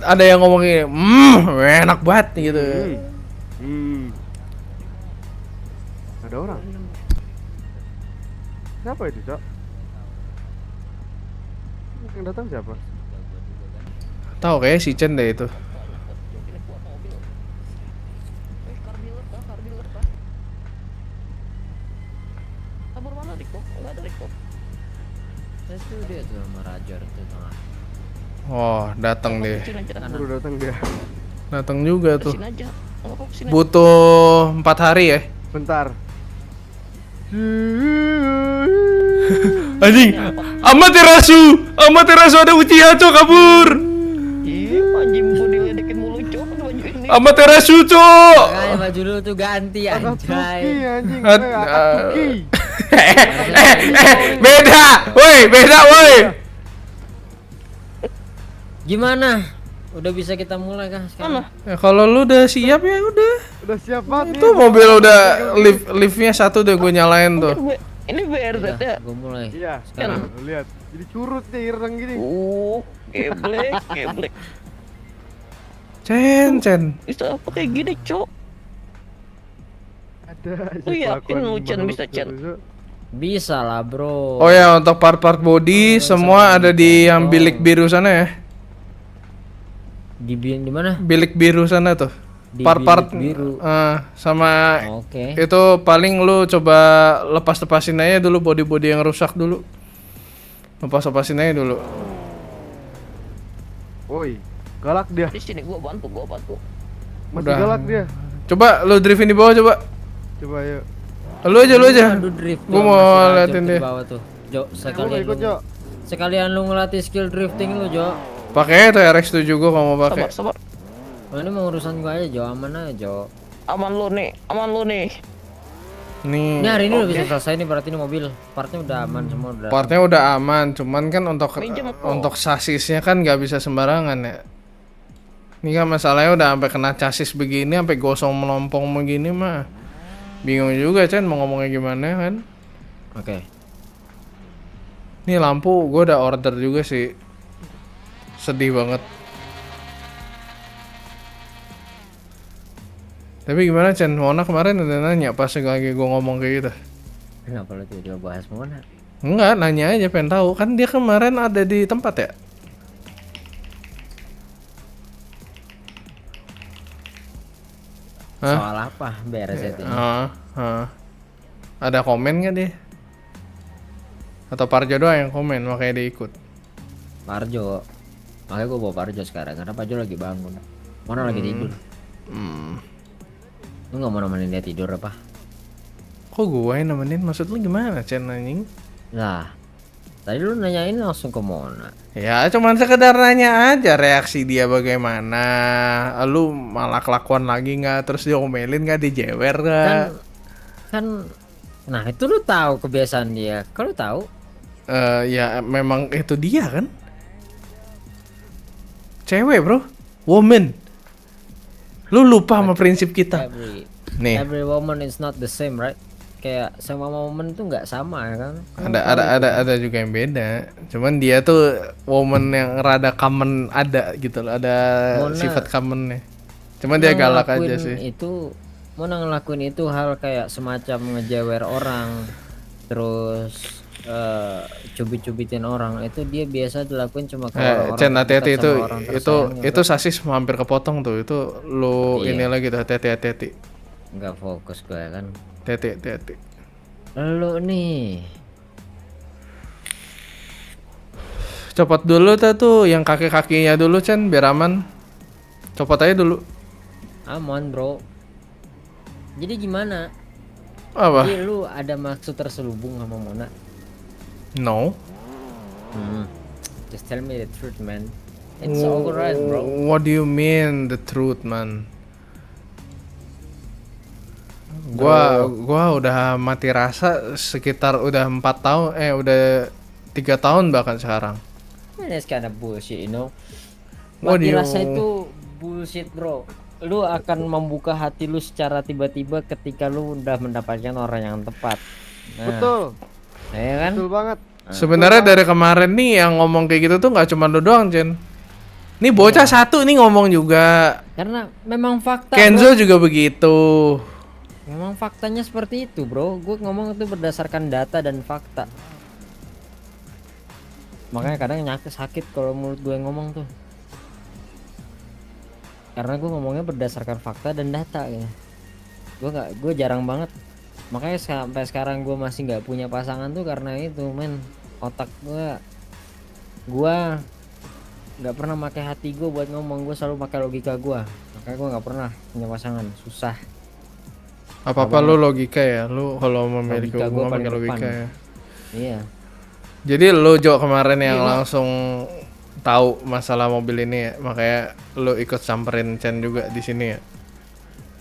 ada yang ngomong gini, enak banget gitu. Ada orang. Siapa itu, Cok? Yang datang siapa? Tahu kayak si Chen deh itu. Kabur mana Riko? Enggak ada Riko. Itu dia tuh sama Rajar tuh tengah. Oh, datang deh. Kesini aja. Baru datang dia. Datang juga tuh. Kesini aja. Enggak kesini. Butuh 4 hari ya. Bentar. Anjing, Amaterasu ada Uchiha cok kabur. Iya, anjing gua diledekin mulu cok baju ini. Amaterasu cok. Makanya baju lu tuh ganti Akatsuki anjay. anjing. At- Akatsuki. Beda, woi. Gimana? Udah bisa kita mulai kah sekarang? Mana? Ya, kalau lu udah siap ya udah. Udah siap banget Itu mobil udah liftnya satu udah gue nyalain tuh. Ini BRZ ya. Gue mulai. Iya, Sekarang. lu lihat. Jadi curut nih renang gini. Geblek. Cen. Bisa apa kayak gini cok? Ada aja Lu yakin kelakuan lu, Chan, makhluk bisa, Chan? itu. Bisa lah bro. Oh ya untuk part-part body semua ada di yang bilik biru sana ya. Di mana? Bilik biru sana tuh. Di Part-part bilik biru. sama Oke. itu paling lu coba lepasin aja dulu body-body yang rusak dulu. Lepasin aja dulu. Woi, galak dia. Di sini gua bantu. Masih Udah. galak dia. Coba lu driftin di bawah coba. Coba yuk. Lu aja. Aduh drift. Gua Jo, mau masih lanjut liatin di dia. bawah tuh. Jo, Lu sekalian ikut, lu, Cok. sekalian lu ngelatih skill drifting lu, Jo. Pakai tuh RX7 gua kalau mau pakai. Sabar. Oh, ini mau urusan gua aja, Jo. Aman aja, Jo. Aman lu nih. Nih. Ini hari ini udah bisa selesai nih, berarti ini mobil partnya udah aman semua udah. Partnya udah aman, cuman kan Minjem kok. untuk sasisnya kan nggak bisa sembarangan ya. Ini kan masalahnya udah sampai kena chassis begini, sampai gosong melompong begini mah. Bingung juga Chan mau ngomongnya gimana kan. Oke. Nih lampu gue udah order juga sih. Sedih banget. Tapi gimana Chan? Mona kemarin udah nanya pas lagi gue ngomong kayak gitu. Kenapa lu tiba-tiba bahas Mona? Enggak, nanya aja pengen tahu. Kan dia kemarin ada di tempat ya? Hah? Soal apa? Beres itu. Ada komen nggak dia? Atau Parjo doang yang komen makanya dia ikut? Parjo. Makanya gua bawa Parjo sekarang karena Parjo lagi bangun. Mona lagi tidur. Lu nggak mau nemenin dia tidur apa? Kok gue yang nemenin? Maksud lu gimana Chen anjing? Lah, tadi lu nanyain langsung ke Mona. Ya cuman sekedar nanya aja reaksi dia bagaimana. Lu malah kelakuan lagi nggak? Terus diomelin nggak? Dijewer nggak? Kan nah itu lu tahu kebiasaan dia. Kalau tahu Ya memang itu dia kan? Cewek bro, woman. Lu lupa sama prinsip kita. Nih. every woman is not the same, right? Kayak sama woman tuh nggak sama ya kan? Ada juga yang beda. Cuman dia tuh woman yang rada common ada gitu loh, ada Mona- sifat commonnya. Cuman dia galak aja Ngelakuin sih. Itu Mona ngelakuin itu hal kayak semacam ngejewer orang, terus cubit-cubitin orang, itu dia biasa dilakuin cuma kalau orang Chen hati-hati dekat itu sama orang tersayang, itu sasis hampir kepotong tuh. Itu lu Iya. ini lagi tuh hati-hati. nggak fokus gue kan. Hati-hati. Lu nih Copot dulu tuh yang kaki-kakinya dulu Chen biar aman. Copot aja dulu. aman bro. Jadi gimana? Apa? Jadi lu ada maksud terselubung sama Mona? No. Just tell me the truth, man. It's alright, bro. What do you mean the truth, man? Gua udah mati rasa sekitar udah 4 tahun, udah 3 tahun bahkan sekarang. It's kind of bullshit, you know. What do Mati you- rasa itu bullshit, bro. Lu akan membuka hati lu secara tiba-tiba ketika lu udah mendapatkan orang yang tepat. Nah, Betul, ya kan? betul banget. Sebenarnya dari kemarin nih yang ngomong kayak gitu tuh nggak cuma lu doang, Jen. Nih bocah satu nih ngomong juga. Karena memang fakta, Kenzo bro. juga begitu. Memang faktanya seperti itu, bro. Gue ngomong itu berdasarkan data dan fakta. Makanya kadang sakit kalau mulut gue ngomong tuh. Karena gue ngomongnya berdasarkan fakta dan data ya. Gue jarang banget. Makanya sampai sekarang gue masih nggak punya pasangan tuh karena itu, men. Otak gue nggak pernah pakai hati gue buat ngomong. Gue selalu pakai logika gue. Makanya gue nggak pernah punya pasangan. Susah. Apa-apa lu logika ya, lu kalau memiliki Logika gua hubungan paling pakai logika depan. ya. Iya. Jadi lu Jo kemarin yang langsung tahu masalah mobil ini ya, makanya lu ikut samperin Chen juga di sini ya.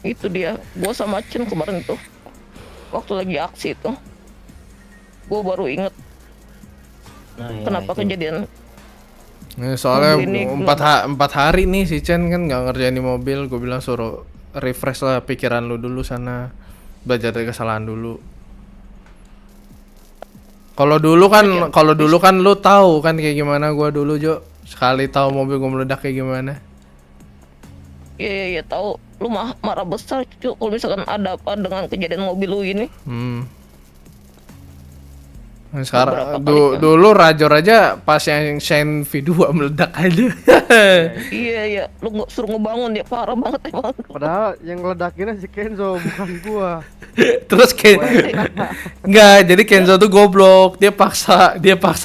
Itu dia, gua sama Chen kemarin tuh waktu lagi aksi itu gua baru inget Nah, ya, kenapa itu. kejadian. Nah, soalnya Mobil ini 4 hari nih si Chen kan nggak ngerjain di mobil, gue bilang suruh refresh lah pikiran lu dulu sana, belajar dari kesalahan dulu. Kalau dulu kan lu tahu kan kayak gimana gua dulu Jo, sekali tahu mobil gua meledak kayak gimana. Iya tahu lu marah besar cuy kalau misalkan ada apa dengan kejadian mobil lu ini. Nah, sekarang Beberapa kali kan. dulu Rajor aja pas yang Shine V2 meledak aja. Iya lu suruh ngebangun dia parah banget emang. Padahal yang ngeledakinnya si Kenzo, bukan gua. Terus enggak, jadi Kenzo tuh goblok, dia paksa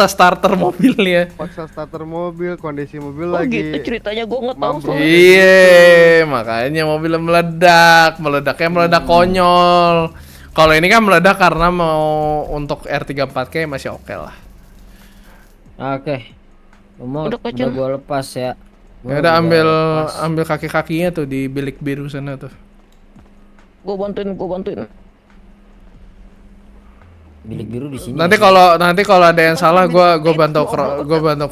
starter mobilnya. Paksa starter mobil, kondisi mobil Oh lagi. gitu ceritanya, gua nggak tahu Mampu. soalnya. Iya, makanya mobilnya meledaknya meledak konyol. Kalau ini kan meledak karena mau untuk R34K masih oke lah. Oke. Mau Udah, udah Kocen. gua lepas ya. Ya udah ambil kaki-kakinya tuh di bilik biru sana tuh. Gua bantuin. Bilik biru di sini. Nanti kalau ada yang salah gua bantu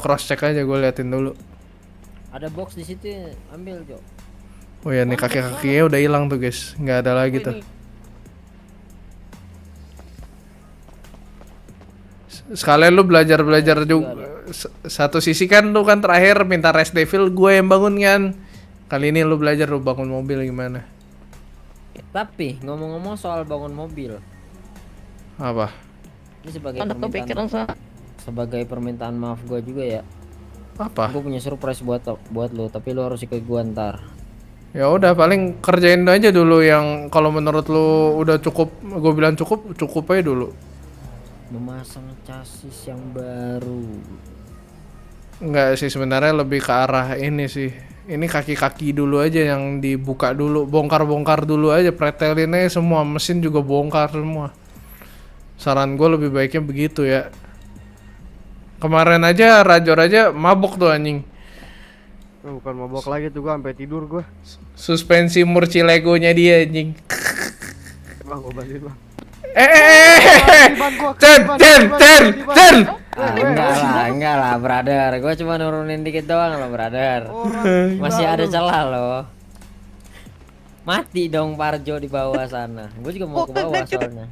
cross check aja, gua liatin dulu. Ada box di situ, ambil, Jo. Oh ya nih kaki-kakinya udah hilang tuh guys, nggak ada lagi tuh. Sekalian lu belajar juga. Satu sisi kan lu kan terakhir minta rest devil, gue yang bangun kan. Kali ini lu belajar lu bangun mobil gimana? Tapi ngomong-ngomong soal bangun mobil, Apa? ini Ada kepikiran sebagai permintaan maaf gua juga ya. Apa? Gue punya surprise buat lo, tapi lo harus ikut gua ntar. Ya udah paling kerjain aja dulu yang kalau menurut lu udah cukup, gue bilang cukup aja dulu. Memasang chassis yang baru. Enggak sih, sebenarnya lebih ke arah ini sih. Ini kaki-kaki dulu aja yang dibuka dulu, bongkar-bongkar dulu aja, pretelin aja semua, mesin juga bongkar semua. Saran gue lebih baiknya begitu ya. Kemarin aja Rajor aja mabok tuh anjing. Oh, bukan mabok lagi tuh, gua sampai tidur gua. Suspensi murci legonya dia anjing. Bang, gua bantuin, Bang. Chen. Enggak lah, brother. Gue cuma nurunin dikit doang loh, brother. Masih ada celah loh. Mati dong Parjo di bawah sana. Gue juga mau ke bawah soalnya.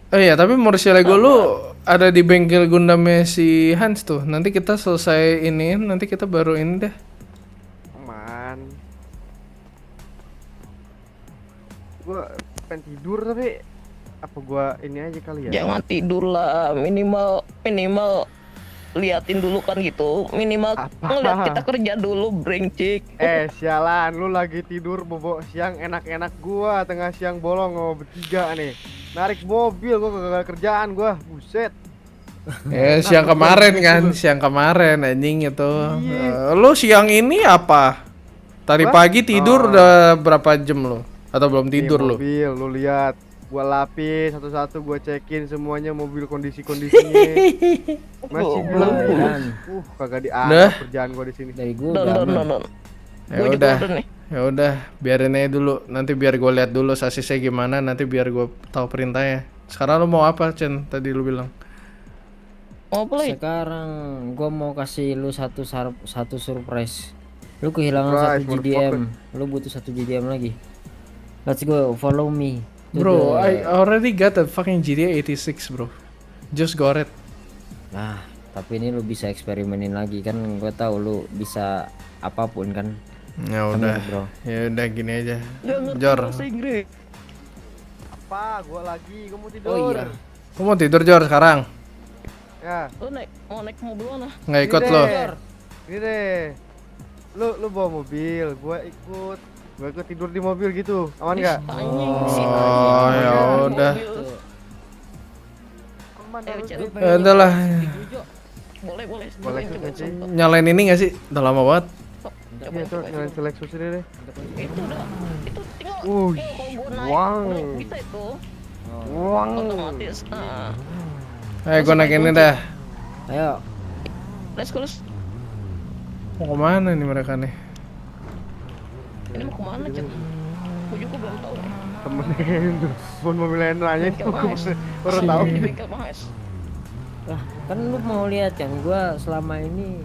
Oh iya, tapi Murci Lego lu ada di bengkel Gundamnya si Hans tuh. Nanti kita selesai ini, nanti kita baru ini deh. Aman. Gua pengen tidur tapi apa gua ini aja kali ya? Jangan tidur lah, minimal liatin dulu kan gitu, minimal Apa? ngeliat kita kerja dulu, brengsek. Sialan, lu lagi tidur bobo siang enak-enak, gua tengah siang bolong sama bertiga nih. Narik mobil gua gagal kerjaan gua, buset. Siang kemarin anjing itu. Lu siang ini apa? Tadi pagi tidur udah berapa jam lu? Atau belum tidur lu? Mobil, lu lihat. Gua lapis satu-satu, gua cekin semuanya mobil kondisinya. Masih belum. Dan Kagak dianggap kerjaan gua di sini. dari gue Don. Ya Gua juga udah. udah nih. Ya udah, biarin aja dulu. Nanti biar gue lihat dulu sasisnya gimana, nanti biar gue tahu perintahnya. Sekarang lu mau apa, Chen? Tadi lu bilang. Mau play? Sekarang gua mau kasih lu satu surprise. Lu kehilangan satu Surprise, GDM. Lu butuh satu GDM lagi. Let's go, follow me. to Bro, I the- already got a fucking GTA 86, bro. Just got it. Nah, tapi ini lu bisa eksperimenin lagi kan? Gua tahu lu bisa apapun kan. Ya udah. Bener, bro. Ya udah gini aja. Gak ngerti Jor. bahasa Inggris. Apa? Gua lagi, gua mau tidur. Oh iya. Lu mau tidur, Jor, sekarang? Ya. Lu mau naik mobil mana? Nggak ikut Ini lo. deh. Ini deh. Lu bawa mobil, gua ikut. Gua ikut tidur di mobil gitu. Aman nggak? Anjing sih. Oh, ya udah. Tuh. Aman Eh, harus. cewek. Ya udah lah. Boleh, boleh. Boleh, Coba, Cuk, coba. Nyalain ini nggak sih? Udah lama banget. Coba, Iya, coba, Cok, nyalain coba. Lexus ini deh. Itu udah, itu tinggal. Wuh, Kalau gua naik, wow. naik bisa itu. Wang. Otomatis. Gue naik ini dah. Ayo. Let's go, let's. Mau kemana nih mereka nih? Ini mau kemana, Cep? Gua juga belum tahu nih. Temennya itu. Pun mobil yang nanya itu Bengkel gua Mahes. baru tahu. Di bengkel Mahes. Lah, kan lu mau lihat kan gua selama ini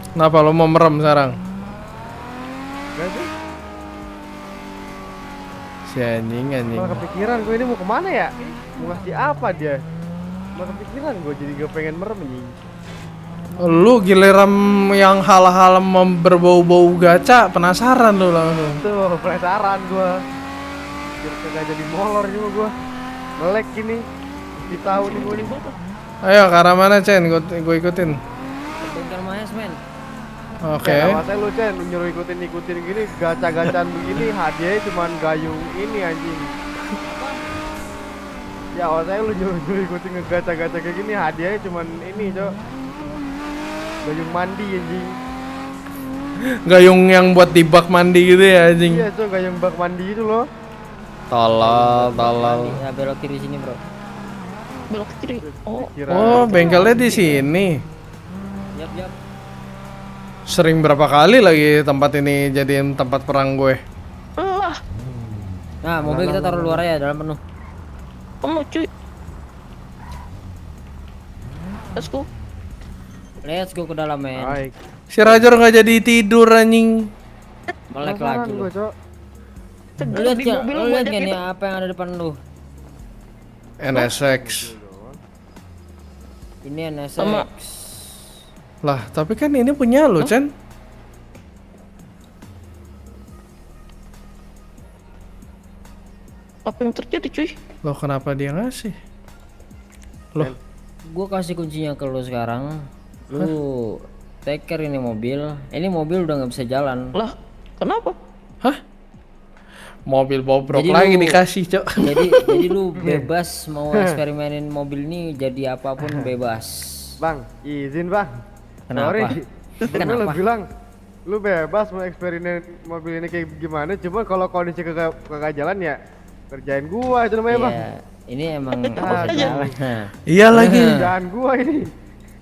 Kenapa lo mau merem sekarang? Gak sih? Si anjing. Malah kepikiran gue ini mau kemana ya? Mau ngasih apa dia? Malah kepikiran gue jadi gak pengen merem nih. Lu giliran yang hal-hal berbau-bau gacha, penasaran lu langsung. Tuh penasaran gue. Biar kagak jadi molor juga gue. Melek gini. Di tahun nih gue nih. Ayo ke arah mana, Chen? Gue ikutin. bengkel Mahes men. Oke. Ya masa lu Chen nyuruh ikutin gini gacha-gacaan begini hadiahnya cuman gayung ini anjing. Ya awalnya lu nyuruh ikutin ngegacha-gacha kayak gini hadiahnya cuman ini cok. Gayung mandi anjing. Gayung yang buat di bak mandi gitu ya, anjing. Iya cok gayung bak mandi itu loh. Tolol. Ya belok kiri sini, Bro. Belok ke kiri. Oh, Kira Oh, bengkelnya di sini. Yap, yap. Sering berapa kali lagi tempat ini jadiin tempat perang gue. lah. Nah, mobil kita taruh luar ya dalam penuh. Penuh, cuy. Let's go. Let's go ke dalam men. baik. Si Rajor nggak jadi tidur, anjing. Melek Penasaran lagi lu. gua, Cok. Segar Lihat di ya, mobil lu lu lihat banyak kan itu. ya apa yang ada depan lu. NSX. Ini NSX. Sama. Lah, tapi kan ini punya lo, Chen. Apa yang terjadi, cuy? Loh, kenapa dia ngasih? Loh, Gua kasih kuncinya ke lu sekarang. Lu take care ini mobil. Ini mobil udah nggak bisa jalan. Lah, kenapa? hah? Mobil bobrok Jadi lagi lu- dikasih, Cok. jadi lu bebas mau eksperimenin mobil ini jadi apapun bebas. Bang, izin bang. Kenapa? Sorry. Kenapa? Lu bilang lu bebas mau eksperimen mobil ini kayak gimana, cuma kalau kondisi kagak jalan ya kerjain gua itu namanya bang. Iya, ini emang Ah, bisa jalan. Nah, Iya lagi. Kerjaan gua ini.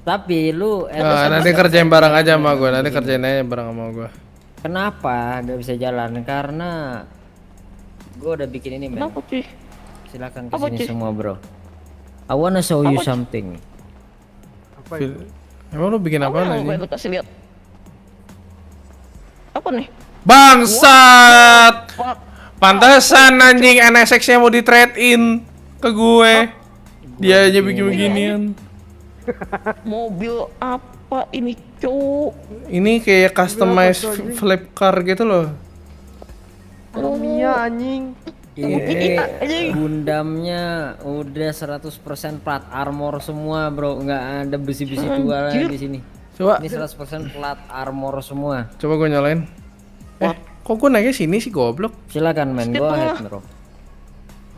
tapi lu Nanti kerjain bareng aja sama gue. Nanti kerjain aja bareng sama gue. kenapa nggak bisa jalan? Karena gua udah bikin ini men. Kenapa, cuy? Silakan Apa, kesini Ci? semua bro. I wanna show you Apa, Ci? something. Apa itu? Emang lu bikin apa yang nih? lu kasih lihat? Apa nih? Bangsat! Fuck. Pantesan anjing NSX-nya mau di trade in ke gue. Dia aja bikin beginian. Mobil apa ini, cuk? Ini kayak customized flip car gitu loh. Tamiya anjing. Ini Gundamnya udah 100% plat armor semua bro, nggak ada besi-besi tua lagi di sini. Coba, Ini 100% plat armor semua. coba gue nyalain. Kok gue naiknya sini sih goblok? Silakan men, go ahead bro.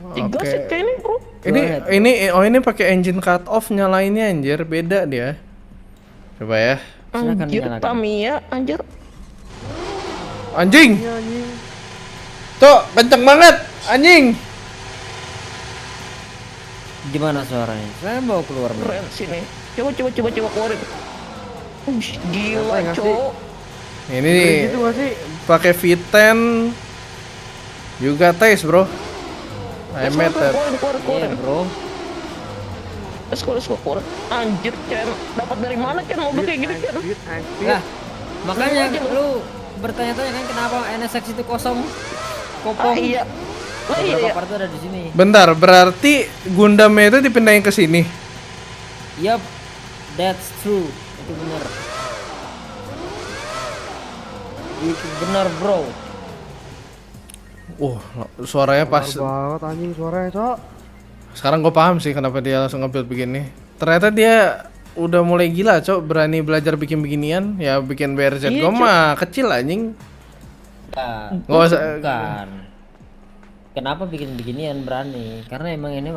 Tiga Oke. sih kayak ini, bro. Ini pakai engine cut off nyalainnya anjir, beda dia. Coba ya. Silakan Anjir, nyalakan. Tamiya, anjir. Anjing. Iya anjing. Tuh, kenceng banget anjing. Gimana suaranya? Saya mau keluar nih. Keren sini. Coba keluarin. Gila, Apa yang ngasih? cowok. Ini Gitu gak sih? pakai V10 juga tes bro. I met that. Iya bro. Let's go, keluar. Anjir, Cen. Dapat dari mana, Cen? Mobil kayak gini, Cen? Lah, makanya lu bertanya-tanya kan kenapa NSX itu kosong? Kopong. Iya. Lah iya Beberapa ya. part tuh ada di sini. Bentar, berarti Gundam itu dipindahin ke sini. Yup, that's true. Itu benar. Itu benar bro. Suaranya pas. Banget anjing suaranya, Cok. Sekarang gue paham sih kenapa dia langsung nge-build begini. Ternyata dia udah mulai gila, Cok, berani belajar bikin beginian. Ya bikin BRZ Iya, gue Cok. mah kecil anjing. Nah, Nggak usah. bukan. Kenapa bikin beginian berani? Karena emang ini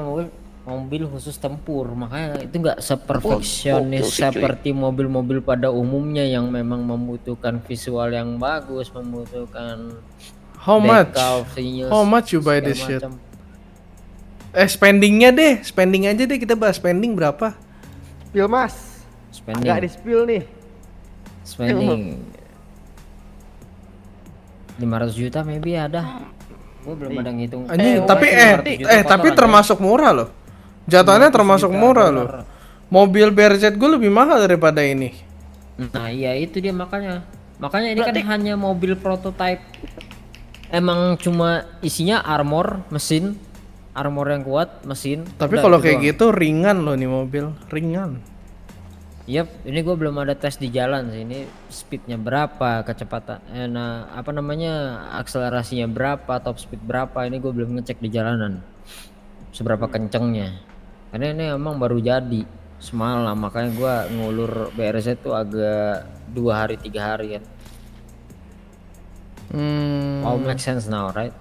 mobil khusus tempur, makanya itu nggak seperfeksionis Oke, cuy. seperti mobil-mobil pada umumnya yang memang membutuhkan visual yang bagus, membutuhkan How much? decal, finish, How much you buy segala this shit? macam. Spendingnya deh, spending aja deh, kita bahas spending berapa? Spill Mas. Spending, Enggak di spill nih. spending 500 juta maybe ada. Gue belum ada ngitung. Anjing, Eh, tapi wah, 500 juta tapi kotoran, termasuk murah loh. Jatuhnya 500 termasuk juta murah dolar. loh. Mobil BRZ gue lebih mahal daripada ini. Nah iya itu dia makanya ini Berarti- kan hanya mobil prototype. Emang cuma isinya armor yang kuat, mesin. Tapi Udah, kalau itu kayak doang. gitu ringan loh nih mobil, ringan. Yap, ini gue belum ada tes di jalan sih. Ini speednya berapa, kecepatan, apa namanya, akselerasinya berapa, top speed berapa. Ini gue belum ngecek di jalanan. Seberapa kencengnya. Karena ini emang baru jadi semalam, makanya gue ngulur BRZ tuh agak 2 hari 3 hari kan. Wow, make sense now, right?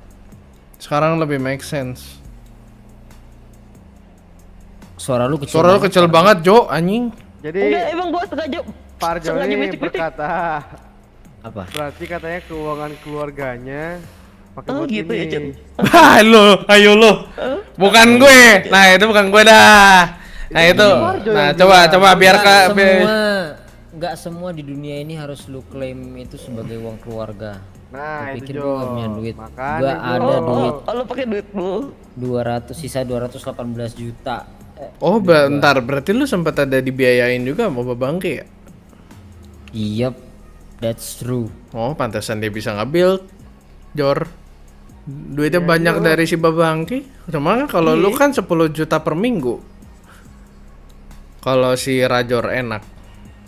Sekarang lebih make sense. Suara lu kecil. Suara lu kecil banget, Jo, anjing. Jadi Enggak, emang gua sengaja. Parjo sengaja ini bisik-bisik. berkata, Apa? berarti katanya keuangan keluarganya pakai Oh, buat gitu ini. ya, Cen. Hah, lo, ayo lo. Bukan gue. Nah, itu bukan gue dah. Nah, itu. Nah, coba biar Kak Nggak semua di dunia ini harus lu klaim itu sebagai uang keluarga. Nah, Gua itu pikir Jo. gua nggak punya duit. Makanya Gua Jo. ada duit Oh, lu pakai duit lu. 200, sisa 218 juta. Oh, bentar. Berarti lu sempat ada dibiayain juga sama Babangke ya? Yep, that's true. Oh, pantesan dia bisa nge-build. Jor. Duitnya banyak dari si Babangke. Cuma kan kalau lu kan 10 juta per minggu. Kalau si Rajor enak.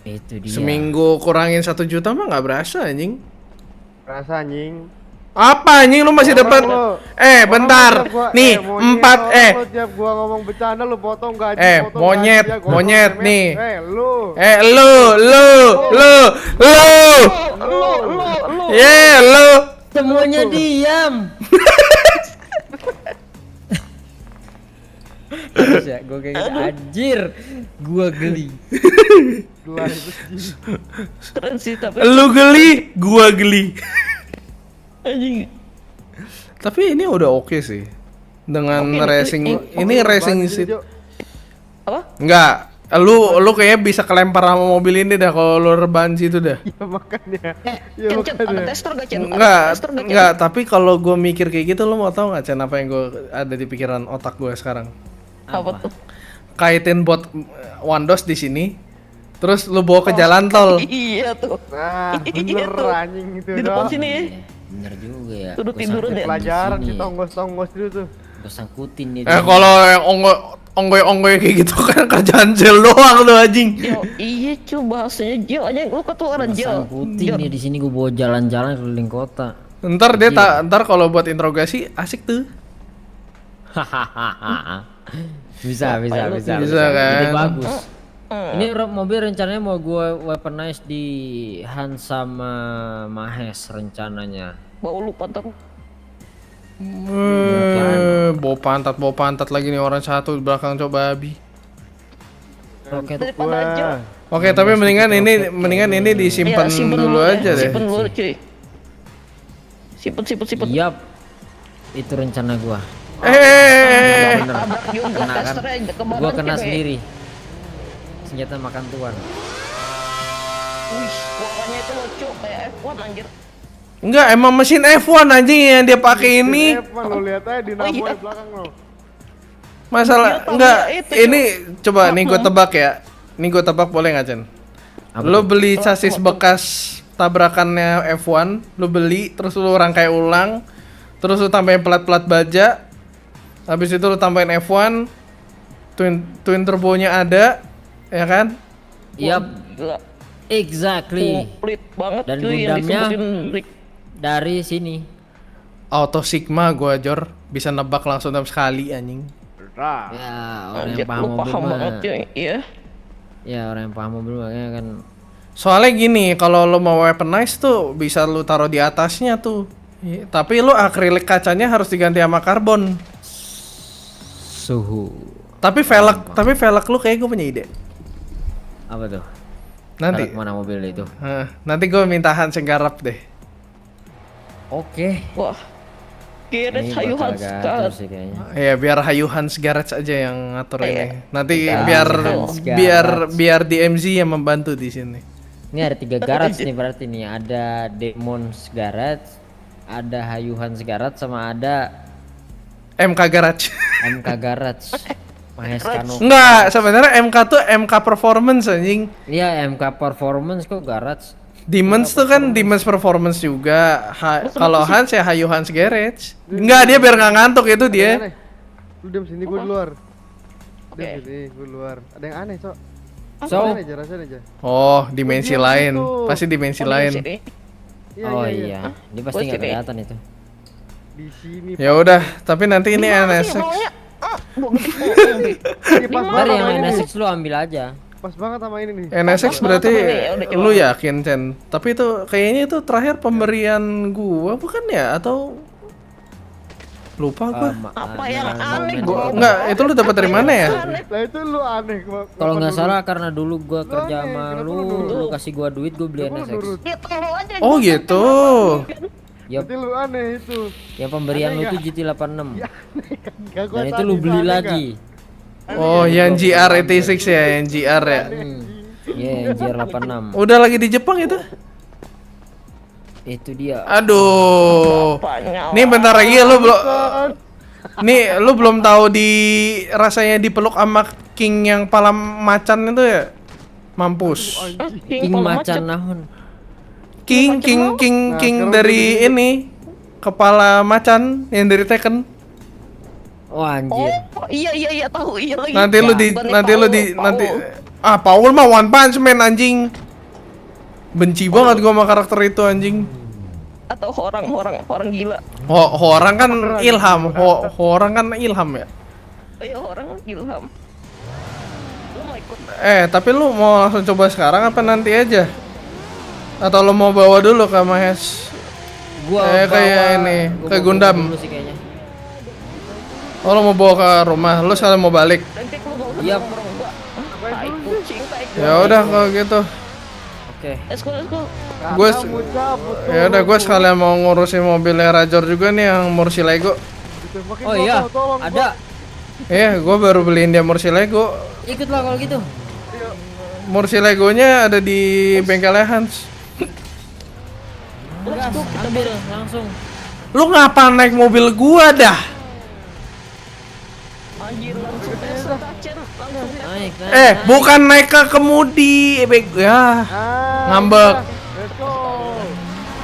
Itu dia. Seminggu kurangin 1 juta mah nggak berasa anjing. Rasa anjing. Apa anjing lu masih dapat? Lu. Bentar. Orang tiap gua- Nih, monyet, 4 orang lu tiap gua ngomong bercanda lu potong gaji, potong monyet, gaji, gua monyet potong nih. lu. Lu. Lu. Semuanya diam. Terus ya, gue kayak gitu, anjir, gue geli. Gelas itu Keren sih tapi Lu geli, gua geli. anjing. Tapi ini udah oke sih. Dengan Oke, racing ini racing seat. Apa? Enggak, lu kayaknya bisa kelempar sama mobil ini dah kalau lu rebahan situ dah. Ya makanya. Ya Cen, Cen, ada makanya. tester gak, Cen? Ada Enggak, tester gak, Cen? enggak, tapi kalau gue mikir kayak gitu lu mau tahu nggak Cen apa yang gue ada di pikiran otak gue sekarang? Apa tuh? Kaitin bot Wandos di sini. Terus lu bawa ke jalan tol. Iya tuh. Nah, Iya bener tuh. anjing itu Di depan dong. sini ya. Bener juga ya. Tuh, Gua tiduran sangkutin ya. di Pelajaran sini. si tonggos-tonggos itu tuh. Gua sangkutin nih. Kalau yang onggoy kayak gitu kan kerjaan Jel doang lu anjing. Jo, iya cu bahasanya Jo aja lu ketularan Gua Jo. sangkutin nih di sini gue bawa jalan-jalan keliling kota. Ntar ntar kalau buat interogasi asik tuh. bisa Bisa kan? Ide bagus. Ini mobil rencananya mau gue weaponize di Han sama Mahes rencananya. Bau lu pantat. Bawa pantat lagi nih orang satu di belakang coba babi. Roket Daripada Jo. Oke, tapi mendingan ini disimpan Iya, simpen dulu ya. aja deh. Simpen dulu cuy. Simpen. Yap. Itu rencana gua. Bener. Tabrak juga Kena kan? testernya ke badan Gua kena cewek. sendiri. Senjata makan tuan. Wih, suaranya itu lucu kayak F1 anjir. Enggak, emang mesin F1 anjing yang dia pakai ini. Evan lo lihat aja dinamo iya. di belakang lo. Masalah Iya, enggak tambah itu, ini coba nih gue tebak ya. Nih gue tebak boleh nggak, Chen? Apa Lo tuh? beli chassis bekas tabrakannya F1, lo beli terus lo rangkai ulang, terus lo tambahin plat-plat baja. Habis itu lo tambahin F1, twin turbonya ada, ya kan? Yap, Gila. exactly. Komplit banget Dan cuy yang Gundamnya? disebutin Rick. Dari sini. Auto Sigma gua Jor bisa nebak langsung dalam sekali anjing. Nah, Ya, orang Anjir, yang paham lu mobil paham mah. banget cuy. Iya. Ya, orang yang paham mobil makanya kan. Soalnya gini, kalau lo mau weaponize tuh bisa lo taruh di atasnya tuh. Tapi lo akrilik kacanya harus diganti sama karbon. Suhu. Tapi velg lu kayak gue punya ide. Apa tuh? Nanti. Taruh kemana mobil itu? Nanti gue minta Hans yang garap deh. Oke. Wah. Kira Ini Hayu bakal Hans gacor sih kayaknya. Ya biar Hayu Hans Garage aja yang ngatur Iya. ini. Nanti Kita biar Hans biar Garage. biar DMZ yang membantu di sini. Ini ada 3 garage nih berarti nih. Ada Demons Garage, ada Hayuhan Garage, sama ada MK Garage. MK Garage. Mahes Kano. Enggak, sebenarnya MK tuh MK Performance anjing. Iya, MK Performance kok garage. Demons tuh kan Demons Performance juga. Kalau Hans ya Hayu Hans Garage. Enggak, dia biar nggak ngantuk itu dia. aneh. Lu diam sini gue di luar. Oke. Diam sini gue di luar. Ada yang aneh, Sok. So, Rasain aja. Oh, dimensi Dia lain. gitu. Pasti dimensi Oh, di lain. sini. Iya, oh iya, iya. iya, dia pasti Gua nggak sini. kelihatan itu. Di sini. Ya udah, tapi nanti ini Gimana sih NSX. maunya? Gua gede bohong, Bi. Ini pas Ntar banget yang sama ini nih. NSX lu ambil aja. Pas banget sama ini nih. NSX Pas berarti banget sama ini, udah coba. lu yakin, Chen? Tapi itu kayaknya itu terakhir pemberian gua bukan ya? Atau lupa gua. Apa yang aneh? Gua enggak, itu lu dapat dari mana ya? Lah itu lu aneh. Kalau nggak salah karena dulu gua kerja aneh, sama kenapa lu, lu nurut? lu kasih gua duit, gua beli Kenapa lu NSX. nurut? Ya tahu aja. Oh gua gitu. Yap, Berarti lu aneh itu. yang pemberian Aneh lu tuh nggak? GT86. Gak gua Dan itu tadi, lu beli aneh lagi. Oh, yang GR86 ya, yang GR ya. Iya, yang GR86. Udah lagi di Jepang itu? Itu dia. Aduh. Apanya? Nih bentar lagi lu belum Nih lu belum tahu di rasanya dipeluk sama King yang pala macan itu ya? Mampus. King macan nahon. King Nah, sekarang dari udah ini kepala macan yang dari Tekken. Oh anjir. Oh iya tahu iya lagi. Nanti lu di Bukan nanti lu Paul, di Paul. nanti Paul mah One Punch Man anjing. Benci banget gua sama karakter itu anjing. Atau orang gila. Orang kan ilham, orang kan ilham ya. Ayo orang ilham. Lu mau ikut? Tapi lu mau langsung coba sekarang apa nanti aja? Atau lu mau bawa dulu ke Mahes? Gua Kayak bawa- ini, gua kayak bawa Gundam. dulu sih kayaknya. Oh, lu mau bawa ke rumah, lu sekalian mau balik. Nanti lu mau Iya. dorong gua. Tai kucing, tai kucing. Ya udah kalau gitu. Oke. Let's go. Gua Kamu cabut tuh. Ya udah gua sekalian mau ngurusin mobilnya Rajor juga nih yang Murcielago. Ditembakin Oh gua, iya, tolong, ada. Iya, gua baru beliin dia Murcielago. Ikutlah kalau gitu. Murcielagonya ada di bengkelnya Hans. Gas, ambil langsung. Lu ngapa naik mobil gua dah? Anjir langsung tes Cen, langsung tes. Naik, naik. Bukan naik ke kemudi, ya. Ah, Ngambek. udah. Let's go.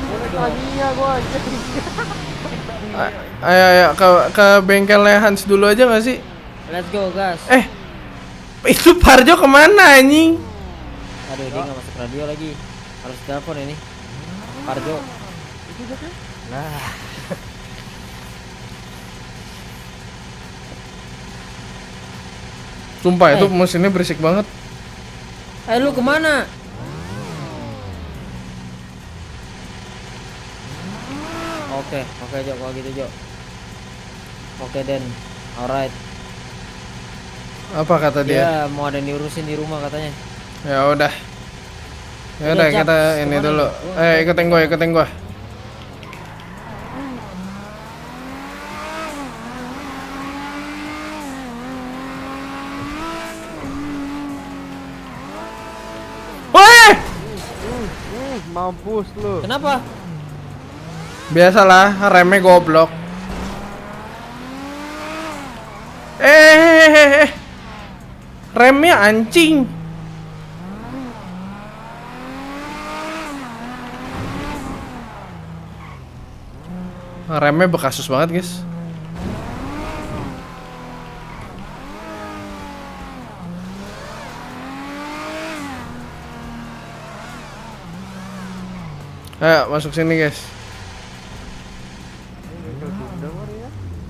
Boleh tanya gua anjing. Ayo ke bengkelnya Hans dulu aja gak sih? Let's go, gas. Itu Parjo kemana anjing? Aduh, dia nggak masuk radio lagi. Harus telepon ini. Parjo. Sumpah itu mesinnya berisik banget. Lu kemana? Oke, Jo, kalau gitu, Jo. Oke, Den. Alright. Apa kata dia? Dia mau ada yang diurusin di rumah katanya. Ya udah. Ya Udah, udah Cak. kita ini Kemana dulu. nih? Ikutin gua. mampus lu. Kenapa? Biasalah, remnya goblok. Remnya anjing. Remnya bekasus banget, guys. Ayo masuk sini, guys.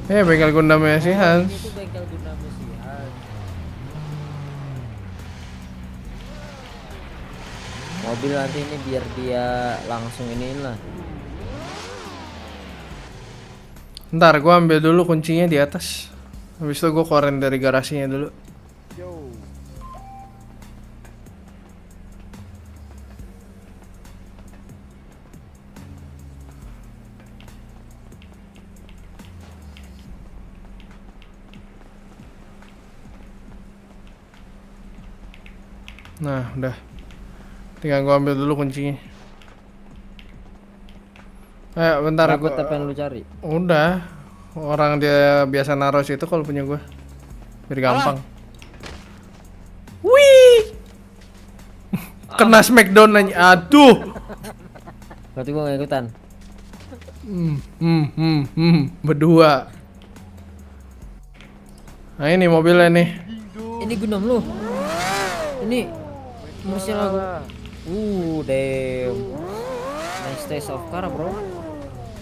Bengkel Gundamnya si Hans. Itu bengkel Gundam si Hans. Mobil nanti ini biar dia langsung iniin lah. Ntar gua ambil dulu kuncinya di atas. Habis itu gua keluarin dari garasinya dulu. Yo. Nah, udah. Tinggal gua ambil dulu kuncinya. Bentar Dapat apa yang lu cari? Udah. Orang dia biasa naruh situ kalau punya gua. Biar gampang. Wih. Kena smackdown aja. Aduh. Berarti gua gak ikutan. Berdua. Nah, ini mobilnya nih. Ini Gundam lu. Ini musiknya lagu. Damn. Nice taste of car, bro.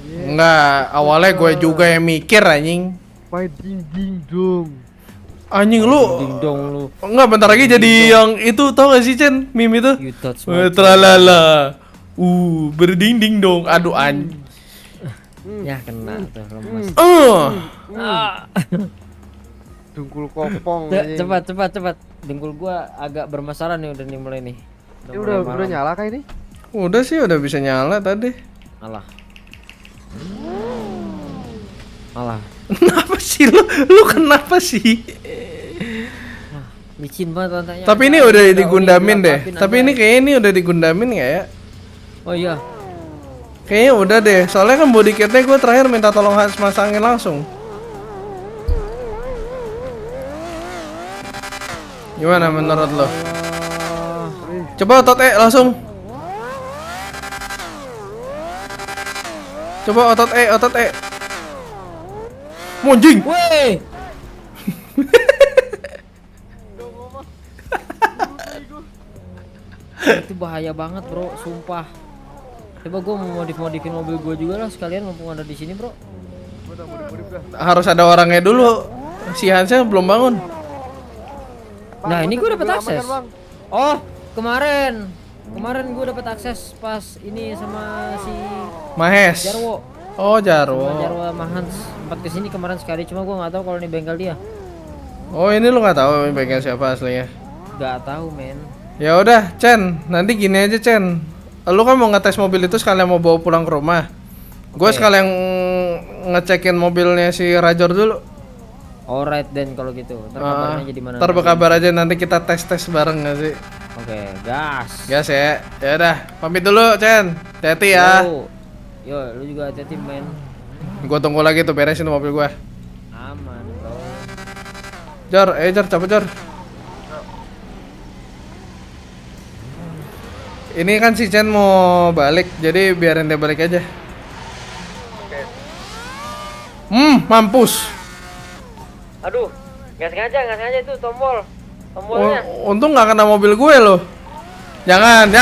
Enggak, awalnya gue juga yang mikir anjing. Main ding dong. Anjing lu. Ding dong lu. Enggak, bentar lagi jadi yang itu, tau gak sih Chen? Meme itu. You touch my Tralala. Berdinding dong. Aduh Ya kena tuh lemas. Dengkul kopong. Cepat. Dengkul gua agak bermasalah nih udah nih mulai nih. Ini mulai udah malam. nyala kah ini? Udah sih, udah bisa nyala tadi. Alah. Alah. Kenapa sih lu? Lu kenapa sih? Licin banget lantainya. Tapi ini udah digundamin deh. Tapi ini kayaknya ini udah digundamin nggak ya? Oh iya. Kayaknya udah deh. Soalnya kan body kitnya gue terakhir minta tolong Hans masangin langsung. Gimana menurut lo? Coba otot langsung. Coba otot Monjing. Woi. Itu bahaya banget, bro, sumpah. Coba gua mau modifin mobil gua juga lah sekalian mumpung ada di sini, bro. Harus ada orangnya dulu. Si Hansnya belum bangun. Nah, ini gua dapat Bang, akses. Bang. Oh, kemarin gua dapat akses pas ini sama si Mahes. Jarwo. Oh, Sama Jarwo. Jarwo sama Hans. Sempat kesini kemarin sekali, cuma gua nggak tahu kalau ini bengkel dia. Oh, ini lu nggak tahu bengkel siapa aslinya. Nggak tahu, men. Ya udah, Chen. Nanti gini aja, Chen. Lu kan mau ngetes mobil itu sekalian mau bawa pulang ke rumah. Gue Oke. sekalian ngecekin mobilnya si Rajor dulu. Alright then kalau gitu. Ntar kabarnya aja di mana. Ntar berkabar aja, nanti kita tes bareng gak sih? Oke, gas. Gas ya. Ya udah, pamit dulu, Chen. Hati-hati ya. Yo, lu juga hati-hati, men. Gue tunggu lagi tuh beresin mobil gue. Aman, bro. Jor, Jor, cabut Jor. Ini kan si Chen mau balik, jadi biarin dia balik aja. Mampus. Aduh, nggak sengaja itu tombolnya. Untung nggak kena mobil gue loh. Jangan.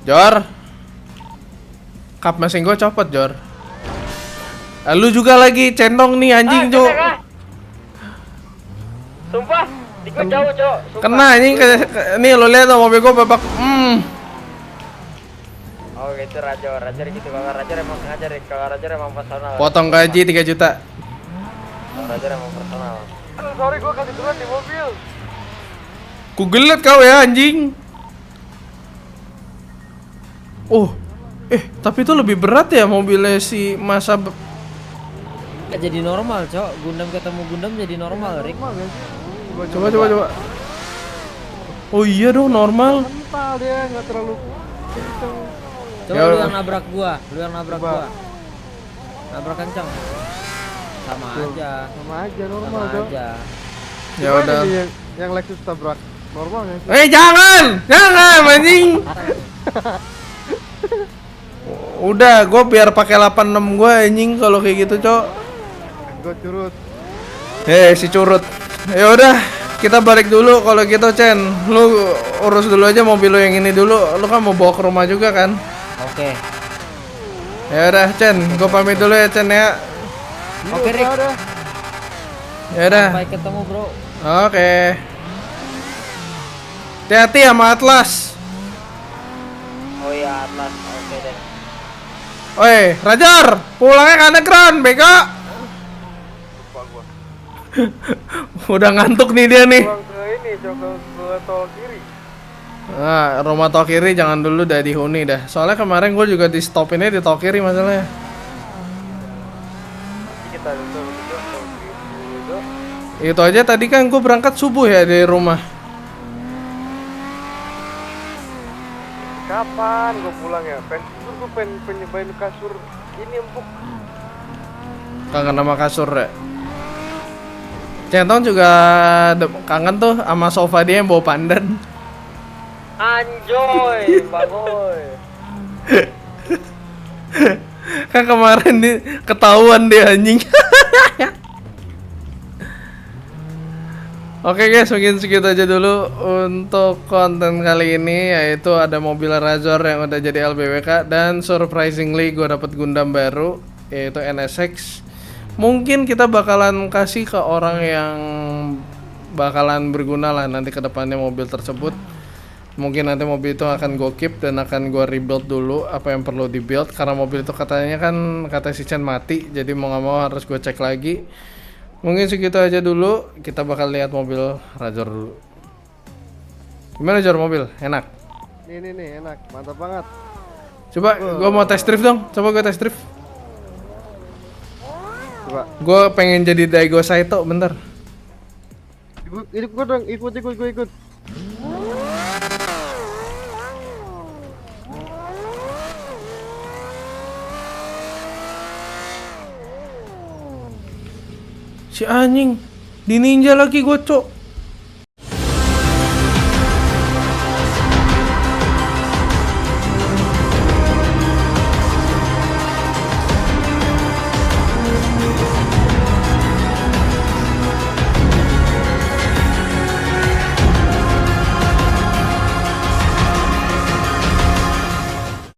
Jor. Kap mesin gue copot, Jor. Lu juga lagi centong nih anjing, Cok. Sumpah, di gua jauh, Cok. Kena anjing, nih lo lihat tuh mobil gue babak. Oh, gitu Rajar gitu. Kalau Rajar emang sengaja deh. Kalau Rajar emang personal. Potong gaji 3 juta. Kalau Rajar emang personal. Aduh, sorry gua kasih turun di mobil. Ku gelet kau ya anjing. Oh, tapi itu lebih berat ya mobilnya si masa. Nggak jadi normal, Cok. Gundam ketemu Gundam jadi normal, Rick. Coba. Oh iya dong, normal. Mental dia nggak terlalu kenceng. Coba Ya lu udah. yang nabrak gua, lu yang nabrak Coba. gua. Nabrak kencang. Sama Tuh, aja. sama aja normal Sama dong. aja. Ya Gimana udah. nih yang Lexus tabrak normal nggak sih? Jangan, jangan anjing. Udah, gue biar pakai 86 gue anjing kalau kayak gitu, Cok. Gue curut. Si curut. Ya udah, kita balik dulu kalau gitu, Chen. Lu urus dulu aja mobil lu yang ini dulu. Lu kan mau bawa ke rumah juga kan? Oke. Ya udah, Chen. Gue pamit dulu ya, Chen ya. Oke, Rick. Udah. Ya udah. Sampai ketemu, Bro. Oke. Hati-hati sama Atlas. Oh iya, Atlas. Oke deh. Oi, Rajar, pulangnya ke underground, bego. Lupa gua. Udah ngantuk nih dia nih. Pulang ke ini, coba ke tol kiri. Nah, rumah tol kiri jangan dulu dah dihuni dah. Soalnya kemarin gue juga di stopinnya di tol kiri masalahnya. Nanti kita dulu tol kiri dulu. Itu aja tadi kan gue berangkat subuh ya dari rumah. Kapan gue pulang ya? Gue pengen nyobain kasur ini empuk. Kangen sama kasur ya. Centong juga kangen tuh sama sofa dia yang bawa pandan. Anjoy, bagoy. Kan kemarin ketahuan dia anjing. Oke guys, mungkin segitu aja dulu untuk konten kali ini, yaitu ada mobil Razor yang udah jadi LBWK dan surprisingly gue dapet Gundam baru yaitu NSX. Mungkin kita bakalan kasih ke orang yang bakalan berguna lah nanti ke depannya mobil tersebut. Mungkin nanti mobil itu akan gue keep dan akan gue rebuild dulu apa yang perlu dibuild, karena mobil itu katanya kan kata si Chen mati, jadi mau nggak mau harus gue cek lagi. Mungkin segitu aja dulu, kita bakal lihat mobil Razor dulu. Gimana Jor mobil? Enak? Nih enak, mantap banget. Coba gue mau test drift dong, coba gue test drift. Coba. Gue pengen jadi Daigo Saito, bentar. Ikut dong, ikut. Si anjing, di ninja lagi gue, Cok.